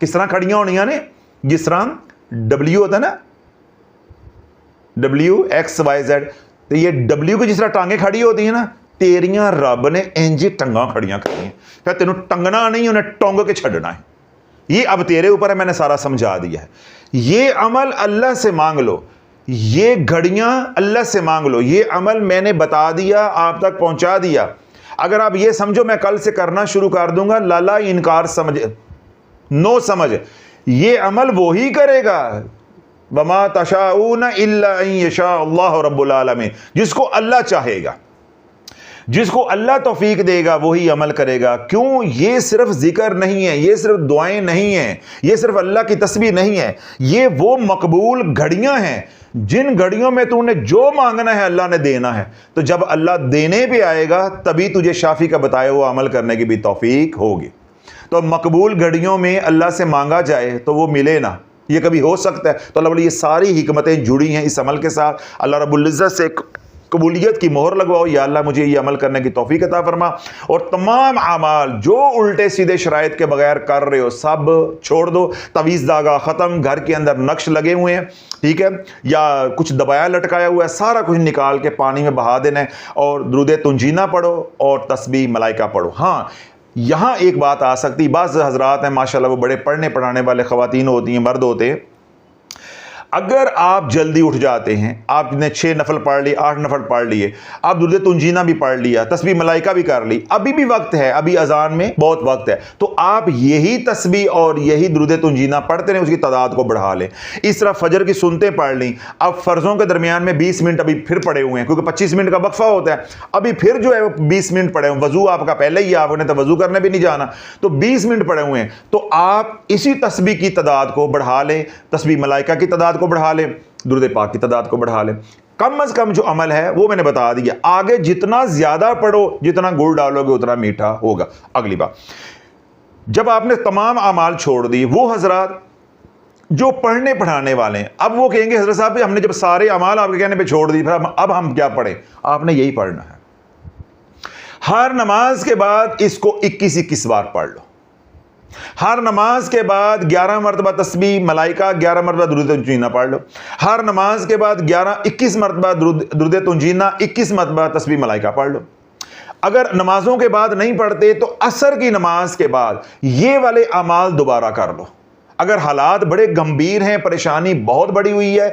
کس طرح کھڑیاں ہونیاں نے؟ جس طرح ڈبلیو ہوتا ہے نا، WXYZ، تو یہ ڈبلیو کی جس طرح ٹانگیں کھڑی ہوتی ہیں نا، تیریاں رب نے انجی ٹنگاں کھڑیاں کری ہیں. پھر تینوں ٹنگنا نہیں، انہیں ٹونگ کے چھڑنا ہے. یہ اب تیرے اوپر ہے، میں نے سارا سمجھا دیا ہے. یہ عمل اللہ سے مانگ لو، یہ گھڑیاں اللہ سے مانگ لو. یہ عمل میں نے بتا دیا، آپ تک پہنچا دیا. اگر آپ یہ سمجھو میں کل سے کرنا شروع کر دوں گا، لالا انکار سمجھ، نو سمجھ. یہ عمل وہی کرے گا، وما تشاؤون الا ان یشاء اللہ رب العالمین. جس کو اللہ چاہے گا، جس کو اللہ توفیق دے گا وہی عمل کرے گا. کیوں؟ یہ صرف ذکر نہیں ہے، یہ صرف دعائیں نہیں ہیں، یہ صرف اللہ کی تسبیح نہیں ہے. یہ وہ مقبول گھڑیاں ہیں جن گھڑیوں میں تو نے جو مانگنا ہے اللہ نے دینا ہے. تو جب اللہ دینے پہ آئے گا تبھی تجھے شافی کا بتایا ہوا عمل کرنے کی بھی توفیق ہوگی. تو مقبول گھڑیوں میں اللہ سے مانگا جائے تو وہ ملے نہ، یہ کبھی ہو سکتا ہے؟ تو اللہ یہ ساری حکمتیں جڑی ہیں اس عمل کے ساتھ. اللہ رب العزت سے قبولیت کی مہر لگواؤ، یا اللہ مجھے یہ عمل کرنے کی توفیق عطا فرما. اور تمام اعمال جو الٹے سیدھے شرائط کے بغیر کر رہے ہو سب چھوڑ دو. تعویذ داغا ختم، گھر کے اندر نقش لگے ہوئے ہیں، ٹھیک ہے، یا کچھ دبایا لٹکایا ہوا ہے، سارا کچھ نکال کے پانی میں بہا دینا ہے، اور درود تنجینا پڑھو اور تسبیح ملائکہ پڑھو. ہاں یہاں ایک بات آ سکتی، بعض حضرات ہیں ماشاءاللہ وہ بڑے پڑھنے پڑھانے والے خواتین ہوتی ہیں، مرد ہوتے ہیں، اگر آپ جلدی اٹھ جاتے ہیں، آپ نے 6 نفل پڑھ لیے، 8 نفل پڑھ لیے، آپ درود تنجینہ بھی پڑھ لیا، تسبیح ملائکہ بھی کر لی، ابھی بھی وقت ہے، ابھی اذان میں بہت وقت ہے، تو آپ یہی تسبیح اور یہی درود تنجینہ پڑھتے رہیں، اس کی تعداد کو بڑھا لیں۔ اس طرح فجر کی سنتیں پڑھ لیں، اب فرضوں کے درمیان میں 20 منٹ ابھی پھر پڑے ہوئے ہیں، کیونکہ 25 منٹ کا وقفہ ہوتا ہے، ابھی پھر جو ہے وہ 20 منٹ پڑے ہوئے، وضو آپ کا پہلے ہی، آپ نے تو وضو کرنے بھی نہیں جانا، تو 20 منٹ پڑے ہوئے ہیں، تو آپ اسی تسبیح کی تعداد کو بڑھا لیں، تسبیح ملائکہ کی تعداد کو بڑھا لیں، درود پاک کی تعداد کو بڑھا لیں۔ کم از کم جو عمل ہے وہ میں نے بتا دیا، آگے جتنا زیادہ پڑھو، جتنا گڑ ڈالو گے اتنا میٹھا ہوگا۔ اگلی بات، جب آپ نے تمام اعمال چھوڑ دی، وہ حضرات جو پڑھنے پڑھانے والے ہیں، اب وہ کہیں گے حضرت صاحب ہم نے جب سارے اعمال آپ کے کہنے پہ چھوڑ دی، پھر اب ہم کیا پڑھیں؟ آپ نے یہی پڑھنا ہے، ہر نماز کے بعد اس کو 21 بار پڑھ لو، ہر نماز کے بعد 11 مرتبہ تسبیح ملائکہ، 11 مرتبہ درود تنجینہ پڑھ لو، ہر نماز کے بعد 21 مرتبہ درود تنجینہ، 21 مرتبہ تسبیح ملائکہ پڑھ لو۔ اگر نمازوں کے بعد نہیں پڑھتے تو عصر کی نماز کے بعد یہ والے اعمال دوبارہ کر لو۔ اگر حالات بڑے گمبھیر ہیں، پریشانی بہت بڑی ہوئی ہے،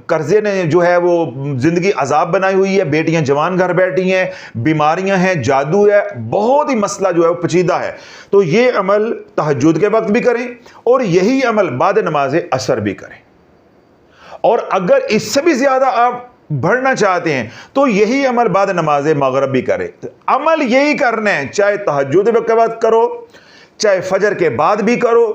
قرضے نے جو ہے وہ زندگی عذاب بنائی ہوئی ہے، بیٹیاں جوان گھر بیٹھی ہیں، بیماریاں ہیں، جادو ہے، بہت ہی مسئلہ جو ہے وہ پیچیدہ ہے، تو یہ عمل تہجد کے وقت بھی کریں اور یہی عمل بعد نماز عصر بھی کریں، اور اگر اس سے بھی زیادہ آپ بڑھنا چاہتے ہیں تو یہی عمل بعد نماز مغرب بھی کریں۔ عمل یہی کرنا ہے، چاہے تہجد کے وقت کرو، چاہے فجر کے بعد بھی کرو،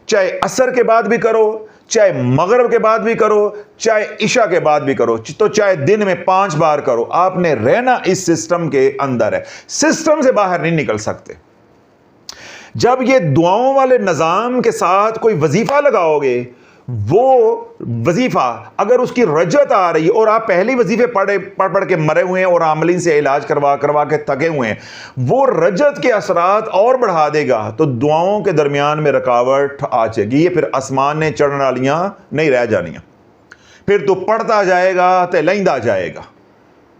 چاہے عصر کے بعد بھی کرو، چاہے مغرب کے بعد بھی کرو، چاہے عشاء کے بعد بھی کرو، تو چاہے دن میں 5 بار کرو، آپ نے رہنا اس سسٹم کے اندر ہے، سسٹم سے باہر نہیں نکل سکتے۔ جب یہ دعاؤں والے نظام کے ساتھ کوئی وظیفہ لگاؤ گے، وہ وظیفہ اگر اس کی رجت آ رہی ہے اور آپ پہلی وظیفے پڑھ کے مرے ہوئے ہیں اور عاملین سے علاج کروا کے تھکے ہوئے ہیں، وہ رجت کے اثرات اور بڑھا دے گا تو دعاؤں کے درمیان میں رکاوٹ آ جائے گی، یہ پھر آسمان نے چڑھنے والیاں نہیں رہ جانیاں، پھر تو پڑھتا جائے گا تے لیندا جائے گا،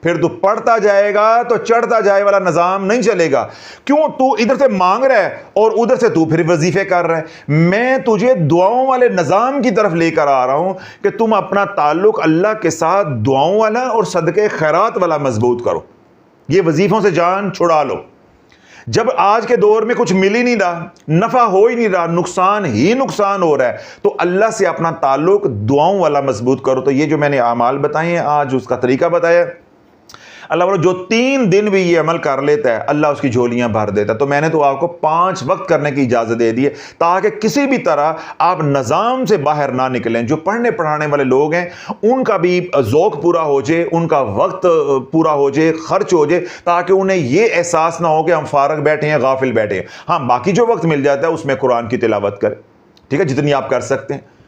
پھر تو پڑھتا جائے گا تو چڑھتا جائے والا نظام نہیں چلے گا۔ کیوں؟ تو ادھر سے مانگ رہا ہے اور ادھر سے تو پھر وظیفے کر رہا ہے۔ میں تجھے دعاؤں والے نظام کی طرف لے کر آ رہا ہوں کہ تم اپنا تعلق اللہ کے ساتھ دعاؤں والا اور صدقے خیرات والا مضبوط کرو، یہ وظیفوں سے جان چھڑا لو۔ جب آج کے دور میں کچھ مل ہی نہیں رہا، نفع ہو ہی نہیں رہا، نقصان ہی نقصان ہو رہا ہے، تو اللہ سے اپنا تعلق دعاؤں والا مضبوط کرو۔ تو یہ جو میں نے اعمال بتائے ہیں آج، اس کا طریقہ بتایا، اللہ والوں جو 3 دن بھی یہ عمل کر لیتا ہے اللہ اس کی جھولیاں بھر دیتا ہے۔ تو میں نے تو آپ کو 5 وقت کرنے کی اجازت دے دی ہے تاکہ کسی بھی طرح آپ نظام سے باہر نہ نکلیں۔ جو پڑھنے پڑھانے والے لوگ ہیں ان کا بھی ذوق پورا ہو جائے، ان کا وقت پورا ہو جائے، خرچ ہو جائے، تاکہ انہیں یہ احساس نہ ہو کہ ہم فارغ بیٹھے ہیں، غافل بیٹھے ہیں۔ ہاں، باقی جو وقت مل جاتا ہے اس میں قرآن کی تلاوت کریں، ٹھیک ہے، جتنی آپ کر سکتے ہیں،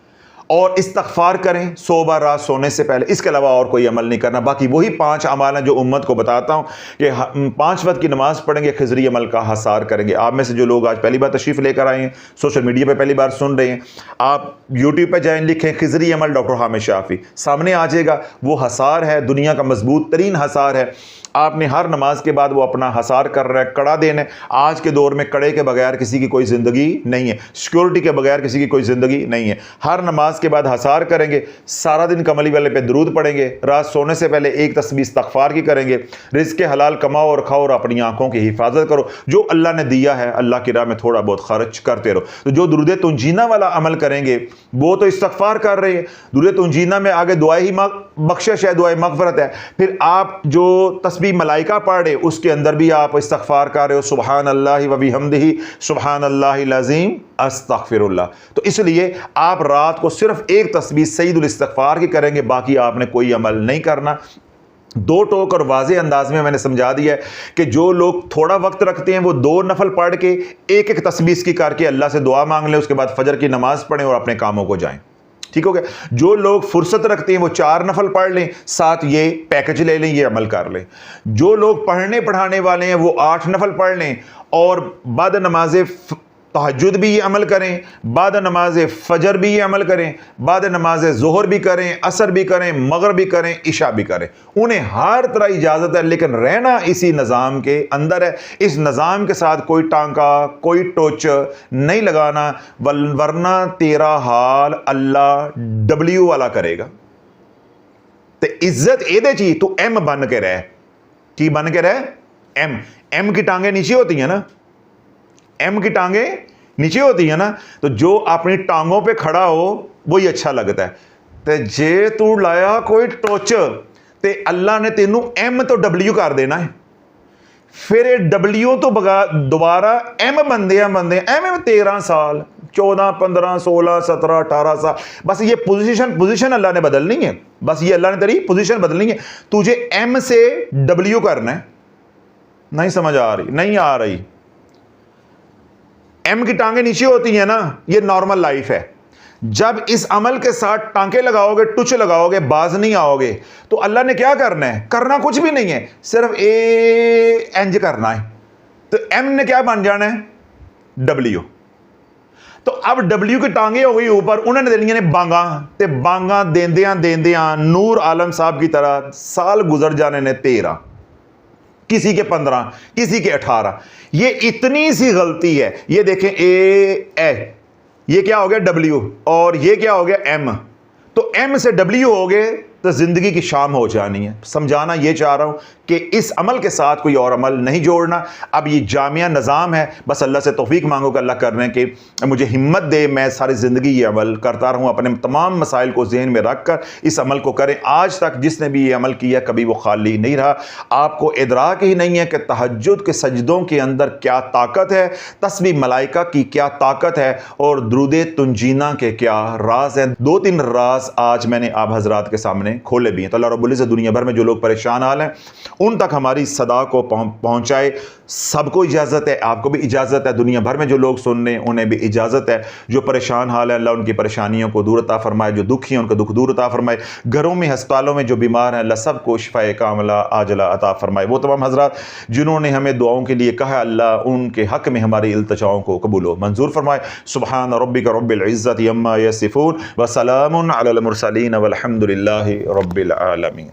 اور استغفار کریں 100 بار رات سونے سے پہلے، اس کے علاوہ اور کوئی عمل نہیں کرنا۔ باقی وہی 5 اعمال ہیں جو امت کو بتاتا ہوں کہ 5 وقت کی نماز پڑھیں گے، خضری عمل کا حصار کریں گے۔ آپ میں سے جو لوگ آج پہلی بار تشریف لے کر آئے ہیں، سوشل میڈیا پہ پہلی بار سن رہے ہیں، آپ یوٹیوب پہ جائیں، لکھیں خضری عمل ڈاکٹر حامد شافی، سامنے آ جائے گا۔ وہ حصار ہے، دنیا کا مضبوط ترین حصار ہے۔ آپ نے ہر نماز کے بعد وہ اپنا حصار کر رہا ہے، کڑا دینا ہے۔ آج کے دور میں کڑے کے بغیر کسی کی کوئی زندگی نہیں ہے، سیکورٹی کے بغیر کسی کی کوئی زندگی نہیں ہے۔ ہر نماز کے بعد حصار کریں گے، سارا دن کملی والے پہ درود پڑھیں گے، رات سونے سے پہلے 1 تسبیح استغفار کی کریں گے۔ رزق حلال کماؤ اور کھاؤ اور اپنی آنکھوں کی حفاظت کرو، جو اللہ نے دیا ہے اللہ کی راہ میں تھوڑا بہت خرچ کرتے رہو۔ تو جو درود تنجینہ والا عمل کریں گے وہ تو استغفار کر رہے ہیں، درود تنجینہ میں آگے دعائے ہی بخشش ہے، دعائے مغفرت ہے۔ پھر آپ جو تسبیح ملائکہ پڑھ رہے اس کے اندر بھی آپ استغفار کر رہے ہو، سبحان اللہ و بحمدہ، سبحان اللہ العظیم، استغفر اللہ۔ تو اس لیے آپ رات کو صرف 1 تسبیح سید الاستغفار کی کریں گے، باقی آپ نے کوئی عمل نہیں کرنا۔ 2 ٹوک اور واضح انداز میں نے سمجھا دیا ہے کہ جو لوگ تھوڑا وقت رکھتے ہیں وہ 2 نفل پڑھ کے 1 تسبیح کی کر کے اللہ سے دعا مانگ لیں، اس کے بعد فجر کی نماز پڑھیں اور اپنے کاموں کو جائیں، ٹھیک ہو گیا۔ جو لوگ فرصت رکھتے ہیں وہ 4 نفل پڑھ لیں، ساتھ یہ پیکج لے لیں، یہ عمل کر لیں۔ جو لوگ پڑھنے پڑھانے والے ہیں وہ 8 نفل پڑھ لیں اور بعد نماز تہجد بھی یہ عمل کریں، بعد نماز فجر بھی یہ عمل کریں، بعد نماز ظہر بھی کریں، عصر بھی کریں، مغرب بھی کریں، عشاء بھی کریں، انہیں ہر طرح اجازت ہے، لیکن رہنا اسی نظام کے اندر ہے۔ اس نظام کے ساتھ کوئی ٹانکا، کوئی ٹوچ نہیں لگانا، ورنہ تیرا حال اللہ ڈبلیو والا کرے گا۔ تو عزت ایدے چی تو ایم بن کے رہ، کی بن کے رہ؟ ایم کی ٹانگیں نیچے ہوتی ہیں نا، ایم کی ٹانگیں نیچے ہوتی ہیں نا، تو جو اپنی ٹانگوں پہ کھڑا ہو وہی اچھا لگتا ہے۔ تے جے تو لایا کوئی ٹوچ تے اللہ نے تینوں ایم تو ڈبلیو کر دینا ہے، پھر ڈبلیو تو دوبارہ ایم بندے ایم 13 سال 14 15 16 17 18 سال، بس یہ پوزیشن اللہ نے بدلنی ہے، بس یہ اللہ نے تیری پوزیشن بدلنی ہے، تجھے ایم سے ڈبلیو کرنا ہے۔ نہیں سمجھ آ رہی؟ نہیں آ رہی؟ ایم کی ٹانگیں نیچے ہوتی ہیں نا، یہ نارمل لائف ہے۔ جب اس عمل کے ساتھ ٹانکے لگاؤ گے، ٹچ لگاؤ گے، باز نہیں آؤ گے، تو اللہ نے کیا کرنا ہے؟ کرنا کچھ بھی نہیں ہے، صرف انج کرنا ہے۔ تو ایم نے کیا بن جانا ہے؟ ڈبلیو۔ تو اب ڈبلیو کی ٹانگیں ہو گئی اوپر، انہوں نے دینی نے بانگاں، تے بانگاں دیندیاں نور عالم صاحب کی طرح سال گزر جانے نے 13، کسی کے 15، کسی کے 18۔ یہ اتنی سی غلطی ہے۔ یہ دیکھیں اے یہ کیا ہو گیا؟ ڈبلیو، اور یہ کیا ہو گیا؟ ایم۔ تو ایم سے ڈبلیو ہو گئے تو زندگی کی شام ہو جانی ہے۔ سمجھانا یہ چاہ رہا ہوں کہ اس عمل کے ساتھ کوئی اور عمل نہیں جوڑنا۔ اب یہ جامعہ نظام ہے، بس اللہ سے توفیق مانگو کہ اللہ کرنے کہ مجھے ہمت دے، میں ساری زندگی یہ عمل کرتا رہوں، اپنے تمام مسائل کو ذہن میں رکھ کر اس عمل کو کریں۔ آج تک جس نے بھی یہ عمل کیا کبھی وہ خالی نہیں رہا۔ آپ کو ادراک ہی نہیں ہے کہ تہجد کے سجدوں کے اندر کیا طاقت ہے، تسبیح ملائکہ کی کیا طاقت ہے، اور درود تنجینہ کے کیا راز ہیں۔ 2-3 راز آج میں نے آپ حضرات کے سامنے کھولے بھی ہیں۔ تو اللہ رب العزت دنیا بھر میں جو لوگ پریشان حال ہیں ان تک ہماری صدا کو پہنچائے۔ سب کو اجازت ہے، آپ کو بھی اجازت ہے، دنیا بھر میں جو لوگ سن رہے ہیں انہیں بھی اجازت ہے۔ جو پریشان حال ہے اللہ ان کی پریشانیوں کو دور عطا فرمائے، جو دکھی ہیں ان کا دکھ دور عطا فرمائے، گھروں میں ہسپتالوں میں جو بیمار ہیں اللہ سب کو شفاء کاملہ عاجلہ عطا فرمائے۔ وہ تمام حضرات جنہوں نے ہمیں دعاؤں کے لیے کہا اللہ ان کے حق میں ہماری التجاؤں کو قبول و منظور فرمائے۔ سبحان ربک رب العزت عما یصفون وسلام علی المرسلین والحمد للہ رب العالمین۔